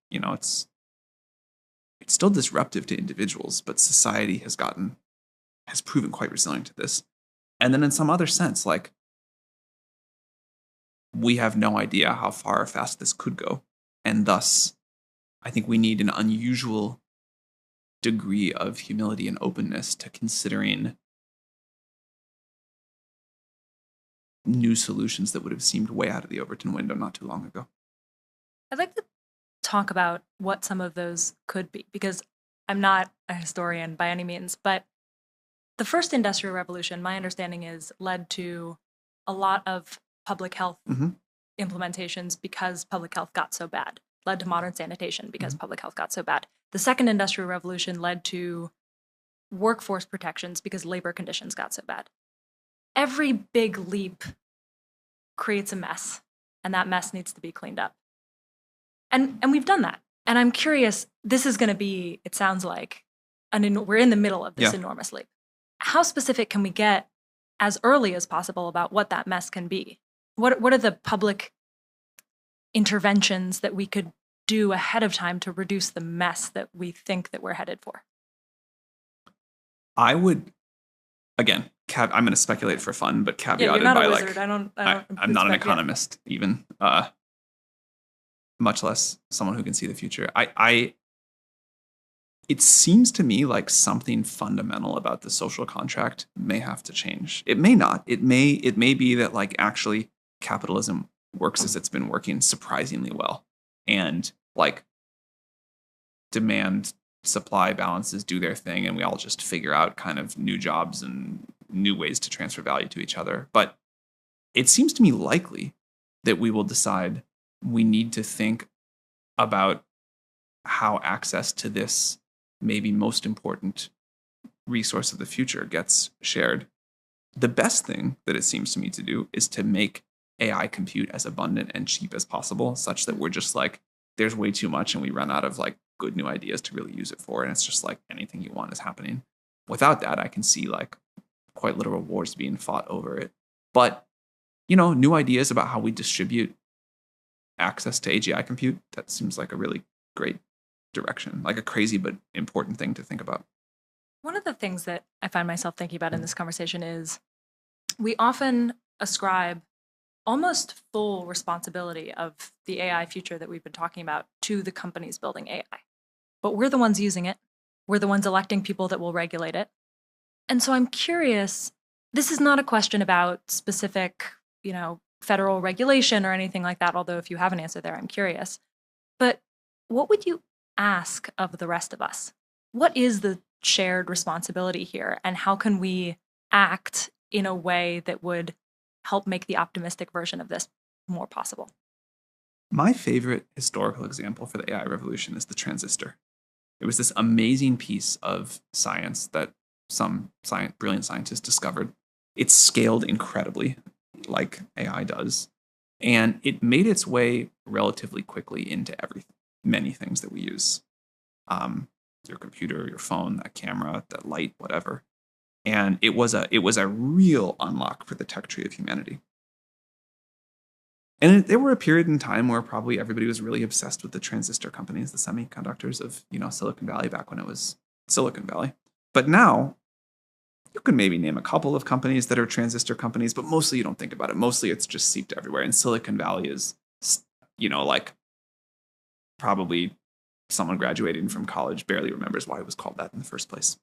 A: it's still disruptive to individuals, but society has proven quite resilient to this. And then in some other sense, we have no idea how far or fast this could go. And thus, I think we need an unusual degree of humility and openness to considering new solutions that would have seemed way out of the Overton window not too long ago.
B: I'd like to talk about what some of those could be, because I'm not a historian by any means, but the first Industrial Revolution, my understanding is, led to a lot of public health implementations because public health got so bad, led to modern sanitation because public health got so bad. The second Industrial Revolution led to workforce protections because labor conditions got so bad. Every big leap creates a mess, and that mess needs to be cleaned up. And we've done that. And I'm curious, this is going to be, it sounds like, we're in the middle of this enormous leap. How specific can we get as early as possible about what that mess can be? What are the public interventions that we could do ahead of time to reduce the mess that we think that we're headed for?
A: I would, again, I'm going to speculate for fun, but caveated
B: you're not
A: by
B: a wizard.
A: I'm not an economist even, much less someone who can see the future. It seems to me like something fundamental about the social contract may have to change. It may not. It may be that actually capitalism works as it's been working surprisingly well, and demand supply balances do their thing, and we all just figure out kind of new jobs and new ways to transfer value to each other. But it seems to me likely that we will decide we need to think about how access to this maybe most important resource of the future gets shared. The best thing that it seems to me to do is to make AI compute as abundant and cheap as possible, such that we're just there's way too much and we run out of good new ideas to really use it for. And it's just anything you want is happening. Without that, I can see quite literal wars being fought over it. But, you know, new ideas about how we distribute access to AGI compute, that seems like a really great direction, like a crazy but important thing to think about.
B: One of the things that I find myself thinking about in this conversation is we often ascribe almost full responsibility of the AI future that we've been talking about to the companies building AI. But we're the ones using it. We're the ones electing people that will regulate it. And so I'm curious, this is not a question about specific, federal regulation or anything like that, although if you have an answer there, I'm curious. But what would you ask of the rest of us? What is the shared responsibility here, and how can we act in a way that would help make the optimistic version of this more possible?
A: My favorite historical example for the AI revolution is the transistor. It was this amazing piece of science that some brilliant scientists discovered. It scaled incredibly, like AI does, and it made its way relatively quickly into many things that we use. Your computer, your phone, that camera, that light, whatever. And it was a real unlock for the tech tree of humanity. And there were a period in time where probably everybody was really obsessed with the transistor companies, the semiconductors of, Silicon Valley back when it was Silicon Valley. But now you can maybe name a couple of companies that are transistor companies, but mostly you don't think about it. Mostly it's just seeped everywhere. And Silicon Valley is, like probably someone graduating from college barely remembers why it was called that in the first place.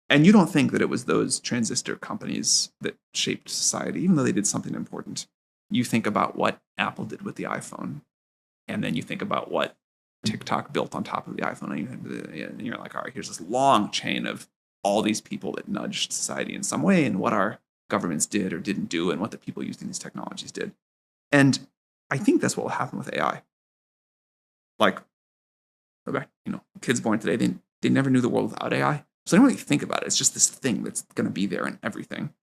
A: And you don't think that it was those transistor companies that shaped society, even though they did something important. You think about what Apple did with the iPhone, and then you think about what TikTok built on top of the iPhone, and you're like, all right, here's this long chain of all these people that nudged society in some way, and what our governments did or didn't do, and what the people using these technologies did. And I think that's what will happen with AI. Like, kids born today, they never knew the world without AI. So they don't really think about it. It's just this thing that's going to be there in everything.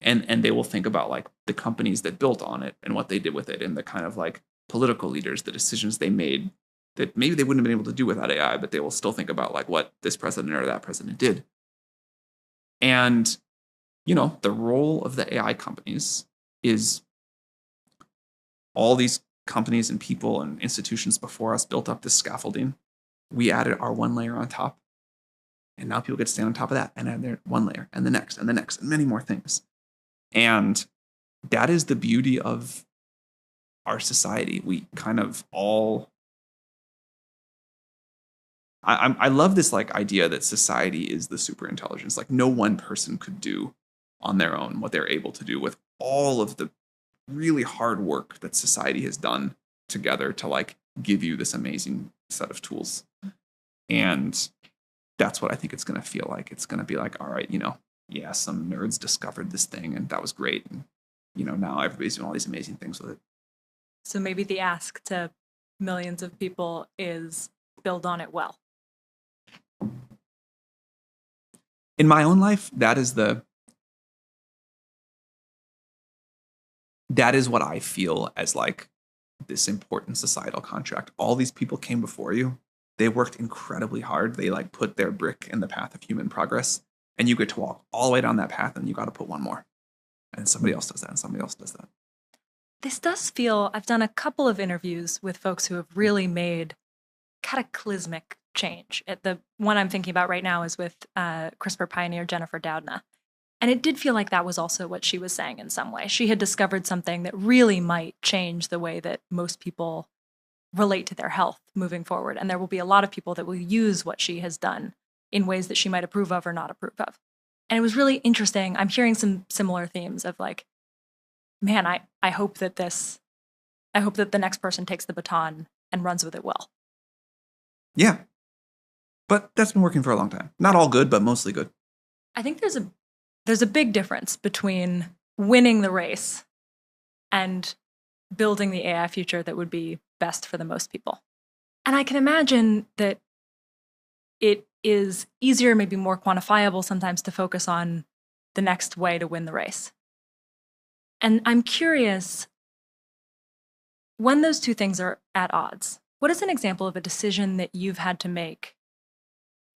A: And they will think about like the companies that built on it and what they did with it, and the kind of like political leaders, the decisions they made that maybe they wouldn't have been able to do without AI, but they will still think about like what this president or that president did. And, the role of the AI companies is all these companies and people and institutions before us built up this scaffolding. We added our one layer on top. And now people get to stand on top of that and add their one layer and the next and the next and many more things. And that is the beauty of our society. We kind of all... I love this like idea that society is the superintelligence. Like no one person could do on their own what they're able to do with all of the really hard work that society has done together to like give you this amazing set of tools. And that's what I think it's going to feel like. It's going to be like, all right, some nerds discovered this thing and that was great. And, now everybody's doing all these amazing things with it.
B: So maybe the ask to millions of people is build on it well.
A: In my own life, that is what I feel as like this important societal contract. All these people came before you. They worked incredibly hard. They like put their brick in the path of human progress, and you get to walk all the way down that path, and you got to put one more. And somebody else does that, and somebody else does that.
B: This does feel, I've done a couple of interviews with folks who have really made cataclysmic change. The one I'm thinking about right now is with CRISPR pioneer Jennifer Doudna. And it did feel like that was also what she was saying in some way. She had discovered something that really might change the way that most people relate to their health moving forward. And there will be a lot of people that will use what she has done in ways that she might approve of or not approve of. And it was really interesting. I'm hearing some similar themes of like, man, I hope that the next person takes the baton and runs with it well.
A: Yeah. But that's been working for a long time. Not all good, but mostly good.
B: I think there's a big difference between winning the race and building the AI future that would be best for the most people. And I can imagine that it is easier, maybe more quantifiable sometimes to focus on the next way to win the race. And I'm curious, when those two things are at odds, what is an example of a decision that you've had to make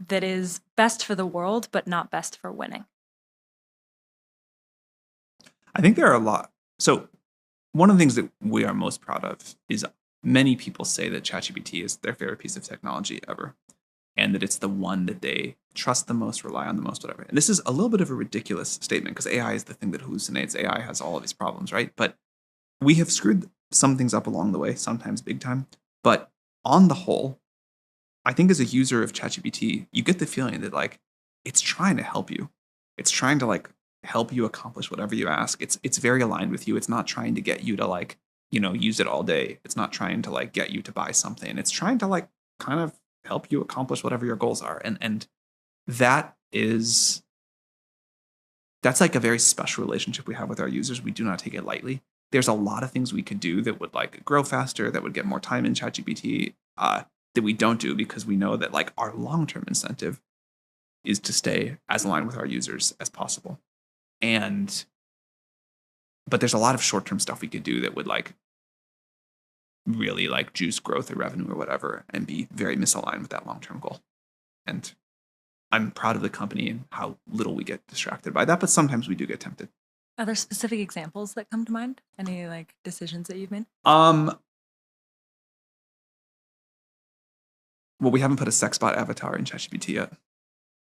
B: that is best for the world, but not best for winning?
A: I think there are a lot. So one of the things that we are most proud of is many people say that ChatGPT is their favorite piece of technology ever, and that it's the one that they trust the most, rely on the most, whatever. And this is a little bit of a ridiculous statement because AI is the thing that hallucinates. AI has all of these problems, right? But we have screwed some things up along the way, sometimes big time. But on the whole, I think as a user of ChatGPT, you get the feeling that like it's trying to help you. It's trying to like help you accomplish whatever you ask. It's very aligned with you. It's not trying to get you to like, use it all day. It's not trying to like get you to buy something. It's trying to like kind of help you accomplish whatever your goals are. And that's like a very special relationship we have with our users. We do not take it lightly. There's a lot of things we could do that would like grow faster, that would get more time in ChatGPT, that we don't do because we know that like our long-term incentive is to stay as aligned with our users as possible. But there's a lot of short-term stuff we could do that would like really like juice growth or revenue or whatever and be very misaligned with that long-term goal. And I'm proud of the company and how little we get distracted by that, but sometimes we do get tempted.
B: Are there specific examples that come to mind? Any like decisions that you've made?
A: Well, we haven't put a sex bot avatar in ChatGPT yet.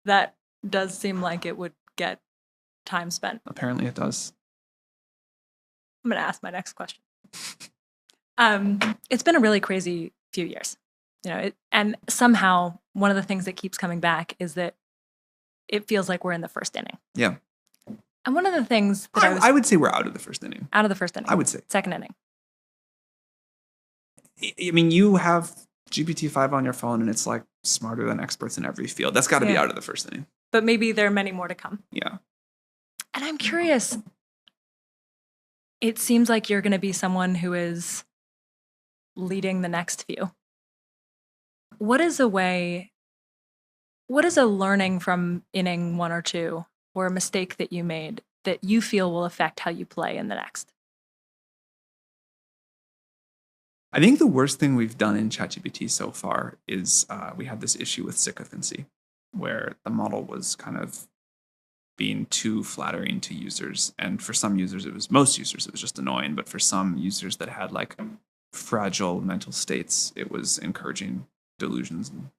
B: That does seem like it would get time spent.
A: Apparently it does.
B: I'm going to ask my next question. It's been a really crazy few years, and somehow one of the things that keeps coming back is that it feels like we're in the first inning.
A: Yeah.
B: And one of the things that
A: I would say we're out of the first inning.
B: Out of the first inning.
A: I would say.
B: Second inning.
A: I mean, you have GPT-5 on your phone and it's like smarter than experts in every field. That's got to be out of the first inning.
B: But maybe there are many more to come.
A: Yeah.
B: And I'm curious, it seems like you're going to be someone who is leading the next few. What is a learning from inning 1 or 2 or a mistake that you made that you feel will affect how you play in the next?
A: I think the worst thing we've done in ChatGPT so far is we had this issue with sycophancy, where the model was kind of being too flattering to users. And for some users, most users, it was just annoying. But for some users that had like fragile mental states, it was encouraging delusions. And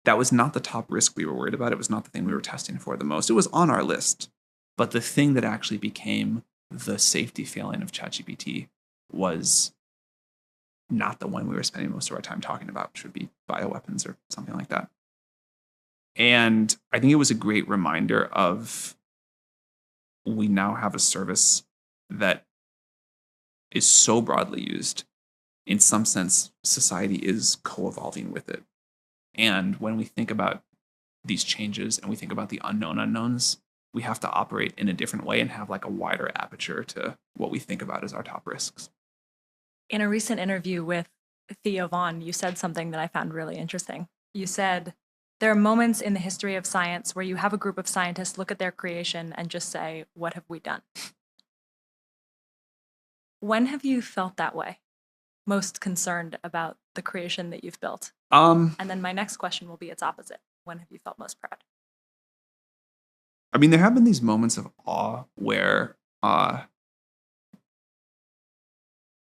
A: that was not the top risk we were worried about. It was not the thing we were testing for the most. It was on our list. But the thing that actually became the safety failing of ChatGPT was not the one we were spending most of our time talking about, which would be bioweapons or something like that. And I think it was a great reminder of we now have a service that is so broadly used. In some sense, society is co-evolving with it. And when we think about these changes and we think about the unknown unknowns, we have to operate in a different way and have like a wider aperture to what we think about as our top risks.
B: In a recent interview with Theo Vaughn, you said something that I found really interesting. You said, there are moments in the history of science where you have a group of scientists look at their creation and just say, what have we done? When have you felt that way? Most concerned about the creation that you've built? And then my next question will be its opposite. When have you felt most proud?
A: I mean, there have been these moments of awe where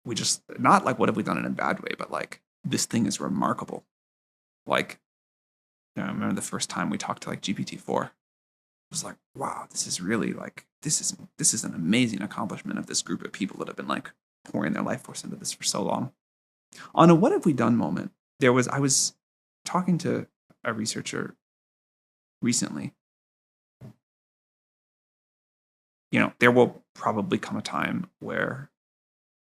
A: we just, not like what have we done in a bad way, but like this thing is remarkable. Like, I remember the first time we talked to like GPT-4. It was like, wow, this is really like, this is an amazing accomplishment of this group of people that have been like pouring their life force into this for so long. On a what have we done moment, I was talking to a researcher recently. There will probably come a time where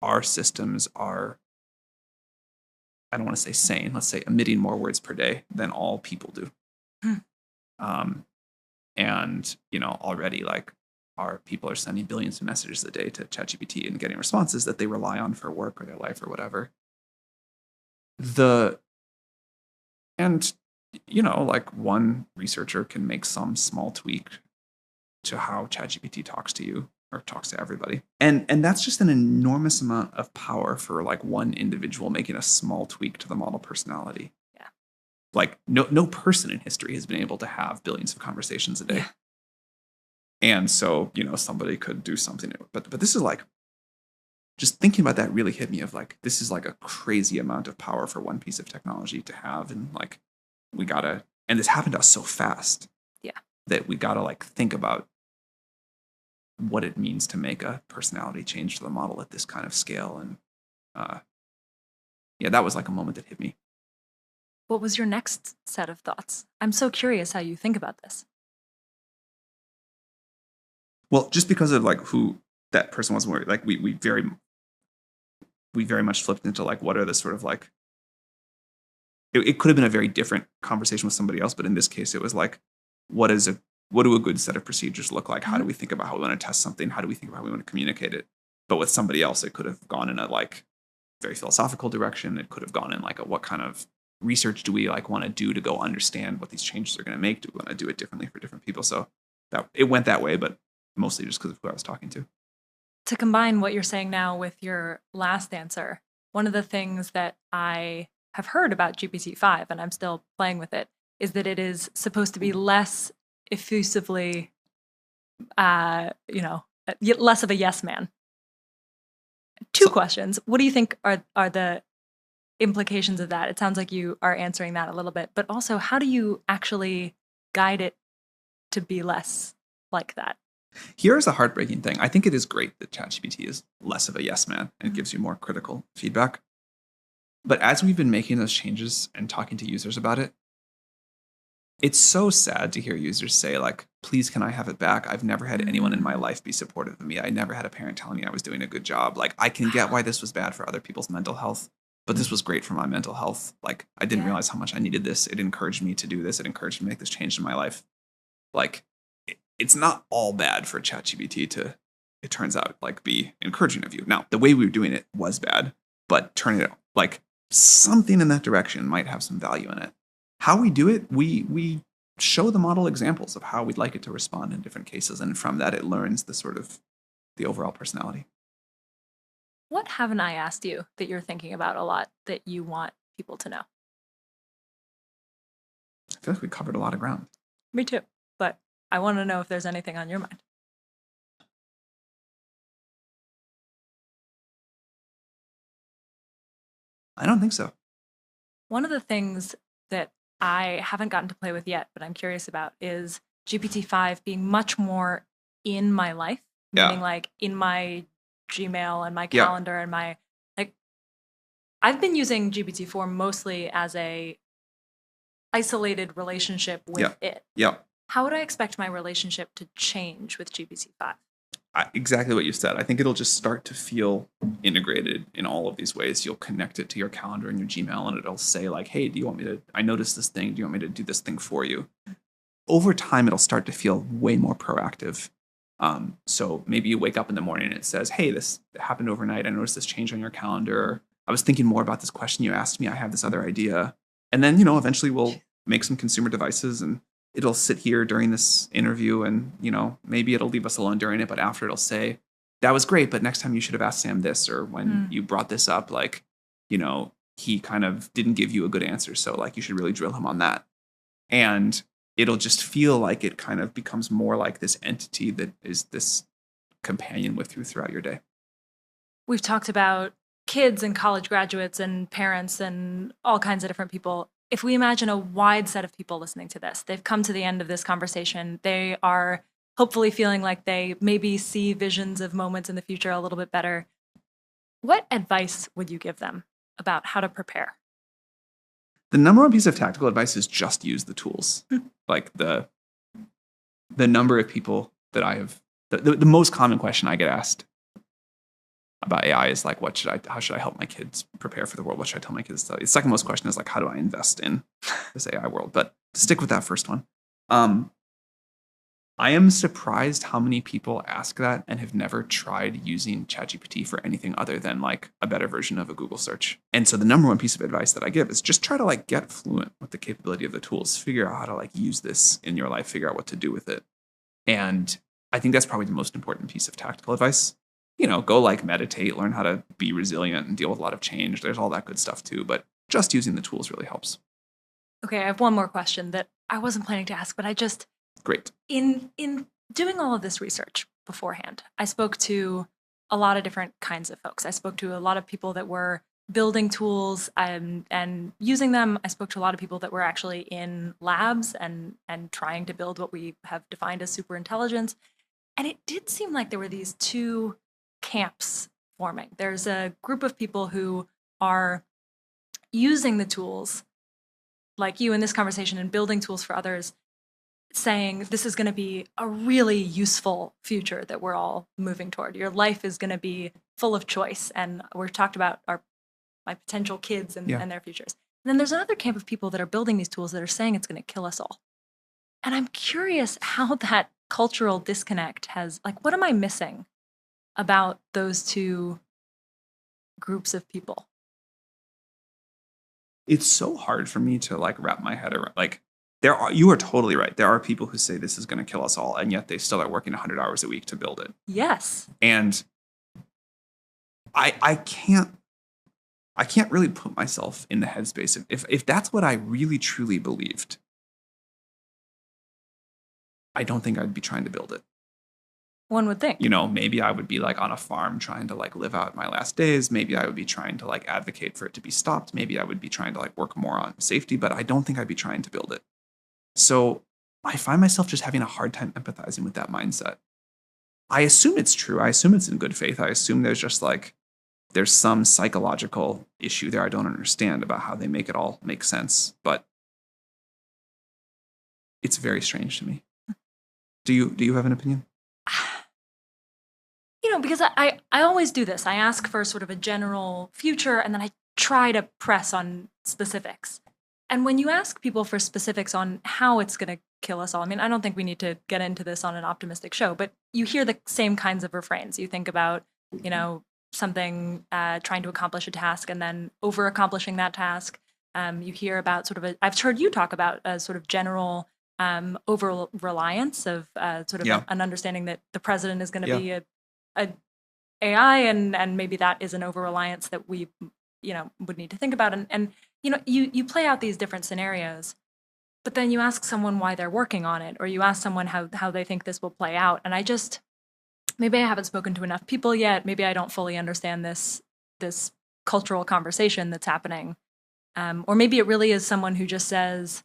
A: our systems are, I don't want to say sane, let's say emitting more words per day than all people do. And, already like our people are sending billions of messages a day to ChatGPT and getting responses that they rely on for work or their life or whatever. Like one researcher can make some small tweak to how ChatGPT talks to you or talks to everybody. And that's just an enormous amount of power for like one individual making a small tweak to the model personality.
B: Yeah.
A: Like no person in history has been able to have billions of conversations a day.
B: Yeah.
A: And so, somebody could do something. But this is like, just thinking about that really hit me of like, this is like a crazy amount of power for one piece of technology to have. And like, and this happened to us so fast.
B: Yeah.
A: That we gotta like think about what it means to make a personality change to the model at this kind of scale. And that was like a moment that hit me.
B: What was your next set of thoughts? I'm so curious how you think about this.
A: Well, just because of like who that person was, like we very much flipped into like, what are the sort of like, it could have been a very different conversation with somebody else, but in this case, it was like, what do a good set of procedures look like? How do we think about how we want to test something? How do we think about how we want to communicate it? But with somebody else, it could have gone in a like very philosophical direction. It could have gone in like what kind of research do we like want to do to go understand what these changes are going to make? Do we want to do it differently for different people? So that it went that way, but mostly just because of who I was talking to.
B: To combine what you're saying now with your last answer, one of the things that I have heard about GPT-5, and I'm still playing with it, is that it is supposed to be less effusively, less of a yes man. Two questions. What do you think are the implications of that? It sounds like you are answering that a little bit, but also how do you actually guide it to be less like that?
A: Here's a heartbreaking thing. I think it is great that ChatGPT is less of a yes man and gives you more critical feedback. But as we've been making those changes and talking to users about it, it's so sad to hear users say like, please, can I have it back? I've never had anyone in my life be supportive of me. I never had a parent telling me I was doing a good job. Like, I can get why this was bad for other people's mental health, but this was great for my mental health. Like, I didn't realize how much I needed this. It encouraged me to do this. It encouraged me to make this change in my life. Like, it's not all bad for ChatGPT to, it turns out, like be encouraging of you. Now, the way we were doing it was bad, but turning it like something in that direction might have some value in it. How we do it, we show the model examples of how we'd like it to respond in different cases. And from that, it learns the sort of the overall personality.
B: What haven't I asked you that you're thinking about a lot that you want people to know?
A: I feel like we covered a lot of ground.
B: Me too. But I want to know if there's anything on your mind.
A: I don't think so.
B: One of the things that I haven't gotten to play with yet, but I'm curious about, is GPT-5 being much more in my life, meaning like in my Gmail and my calendar and my, like, I've been using GPT-4 mostly as a isolated relationship with it.
A: Yeah.
B: How would I expect my relationship to change with GPT-5?
A: Exactly what you said. I think it'll just start to feel integrated in all of these ways. You'll connect it to your calendar and your Gmail, and it'll say like, hey, do you want me to, I noticed this thing. Do you want me to do this thing for you? Over time, it'll start to feel way more proactive. So maybe you wake up in the morning and it says, hey, this happened overnight. I noticed this change on your calendar. I was thinking more about this question you asked me. I have this other idea. And then, eventually we'll make some consumer devices and it'll sit here during this interview and, maybe it'll leave us alone during it, but after it'll say, that was great, but next time you should have asked Sam this, or when you brought this up, like, he kind of didn't give you a good answer. So like, you should really drill him on that. And it'll just feel like it kind of becomes more like this entity that is this companion with you throughout your day.
B: We've talked about kids and college graduates and parents and all kinds of different people. If we imagine a wide set of people listening to this, they've come to the end of this conversation. They are hopefully feeling like they maybe see visions of moments in the future a little bit better. What advice would you give them about how to prepare?
A: The number one piece of tactical advice is just use the tools. Like the number of people that I have, the most common question I get asked about AI is like, how should I help my kids prepare for the world? What should I tell my kids to study? The second most question is like, how do I invest in this AI world? But to stick with that first one, I am surprised how many people ask that and have never tried using ChatGPT for anything other than like a better version of a Google search. And so the number one piece of advice that I give is just try to like get fluent with the capability of the tools, figure out how to like use this in your life, figure out what to do with it. And I think that's probably the most important piece of tactical advice. Go like meditate, learn how to be resilient and deal with a lot of change. There's all that good stuff too, but just using the tools really helps.
B: Okay, I have one more question that I wasn't planning to ask, but I just...
A: Great.
B: In doing all of this research beforehand, I spoke to a lot of different kinds of folks. I spoke to a lot of people that were building tools and using them. I spoke to a lot of people that were actually in labs and trying to build what we have defined as superintelligence. And it did seem like there were these two camps forming. There's a group of people who are using the tools, like you in this conversation, and building tools for others, saying this is going to be a really useful future that we're all moving toward. Your life is going to be full of choice. And we've talked about my potential kids and their futures. And then there's another camp of people that are building these tools that are saying it's going to kill us all. And I'm curious how that cultural disconnect has, like, what am I missing about those two groups of people?
A: It's so hard for me to like wrap my head around. Like, you are totally right. There are people who say this is going to kill us all, and yet they still are working 100 hours a week to build it.
B: Yes.
A: And I can't really put myself in the headspace of if that's what I really truly believed. I don't think I'd be trying to build it.
B: One would think.
A: You know, maybe I would be like on a farm trying to like live out my last days. Maybe I would be trying to like advocate for it to be stopped. Maybe I would be trying to like work more on safety, but I don't think I'd be trying to build it. So I find myself just having a hard time empathizing with that mindset. I assume it's true. I assume it's in good faith. I assume there's just like, there's some psychological issue there I don't understand about how they make it all make sense. But it's very strange to me. Do you have an opinion?
B: You know, because I always do this. I ask for sort of a general future, and then I try to press on specifics. And when you ask people for specifics on how it's going to kill us all, I mean, I don't think we need to get into this on an optimistic show, but you hear the same kinds of refrains. You think about, you know, something trying to accomplish a task and then over accomplishing that task. You hear about sort of I've heard you talk about a sort of general over reliance of sort of an understanding that the president is going to be a AI, and maybe that is an over reliance that we, you know, would need to think about. And you know, you play out these different scenarios, but then you ask someone why they're working on it, or you ask someone how they think this will play out. And maybe I haven't spoken to enough people yet. Maybe I don't fully understand this cultural conversation that's happening. Or maybe it really is someone who just says,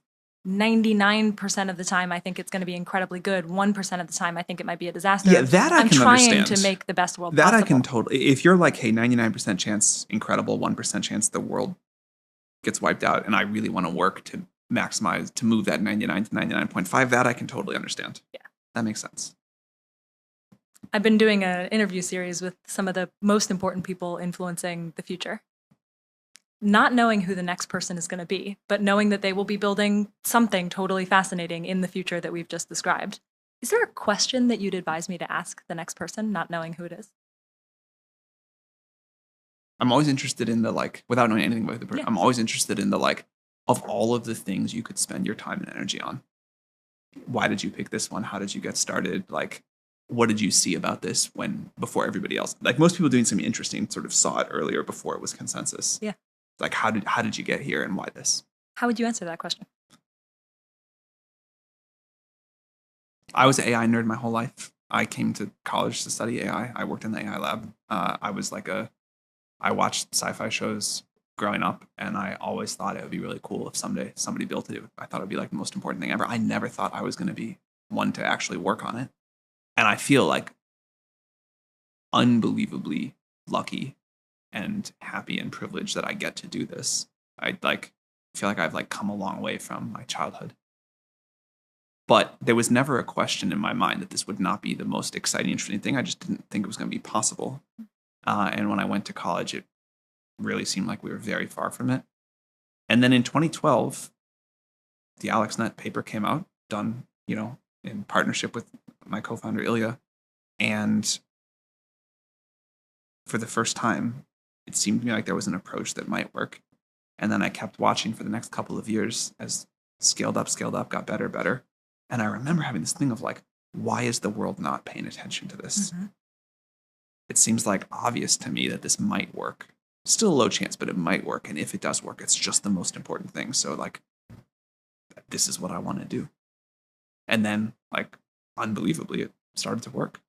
B: 99% of the time, I think it's going to be incredibly good. 1% of the time, I think it might be a disaster.
A: Yeah, that I
B: I'm
A: can
B: trying
A: understand.
B: to make the best world
A: that
B: possible.
A: I can totally. If you're like, hey, 99% chance, incredible, 1% chance the world gets wiped out, and I really want to work to maximize, to move that 99 to 99.5, that I can totally understand.
B: Yeah.
A: That makes sense.
B: I've been doing an interview series with some of the most important people influencing the future. Not knowing who the next person is going to be, but knowing that they will be building something totally fascinating in the future that we've just described. Is there a question that you'd advise me to ask the next person, not knowing who it is?
A: I'm always interested in the, like, without knowing anything about the person,
B: Yeah.
A: I'm always interested in the, like, of all of the things you could spend your time and energy on. Why did you pick this one? How did you get started? Like, what did you see about this before everybody else? Like, most people doing something interesting sort of saw it earlier before it was consensus.
B: Yeah.
A: Like, how did you get here and why this?
B: How would you answer that question?
A: I was an AI nerd my whole life. I came to college to study AI. I worked in the AI lab. I watched sci-fi shows growing up, and I always thought it would be really cool if someday somebody built it. I thought it would be like the most important thing ever. I never thought I was going to be one to actually work on it. And I feel like unbelievably lucky and happy and privileged that I get to do this. I feel like I've come a long way from my childhood. But there was never a question in my mind that this would not be the most exciting, interesting thing. I just didn't think it was going to be possible. And when I went to college, it really seemed like we were very far from it. And then in 2012, the AlexNet paper came out, done, in partnership with my co-founder Ilya. And for the first time, it seemed to me like there was an approach that might work. And then I kept watching for the next couple of years as scaled up, got better. And I remember having this thing of why is the world not paying attention to this? Mm-hmm. It seems obvious to me that this might work. Still a low chance, but it might work. And if it does work, it's just the most important thing. So this is what I want to do. And then unbelievably, it started to work.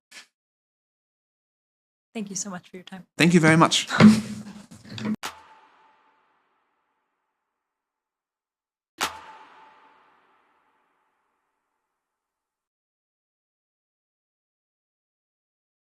B: Thank you so much for your time.
A: Thank you very much.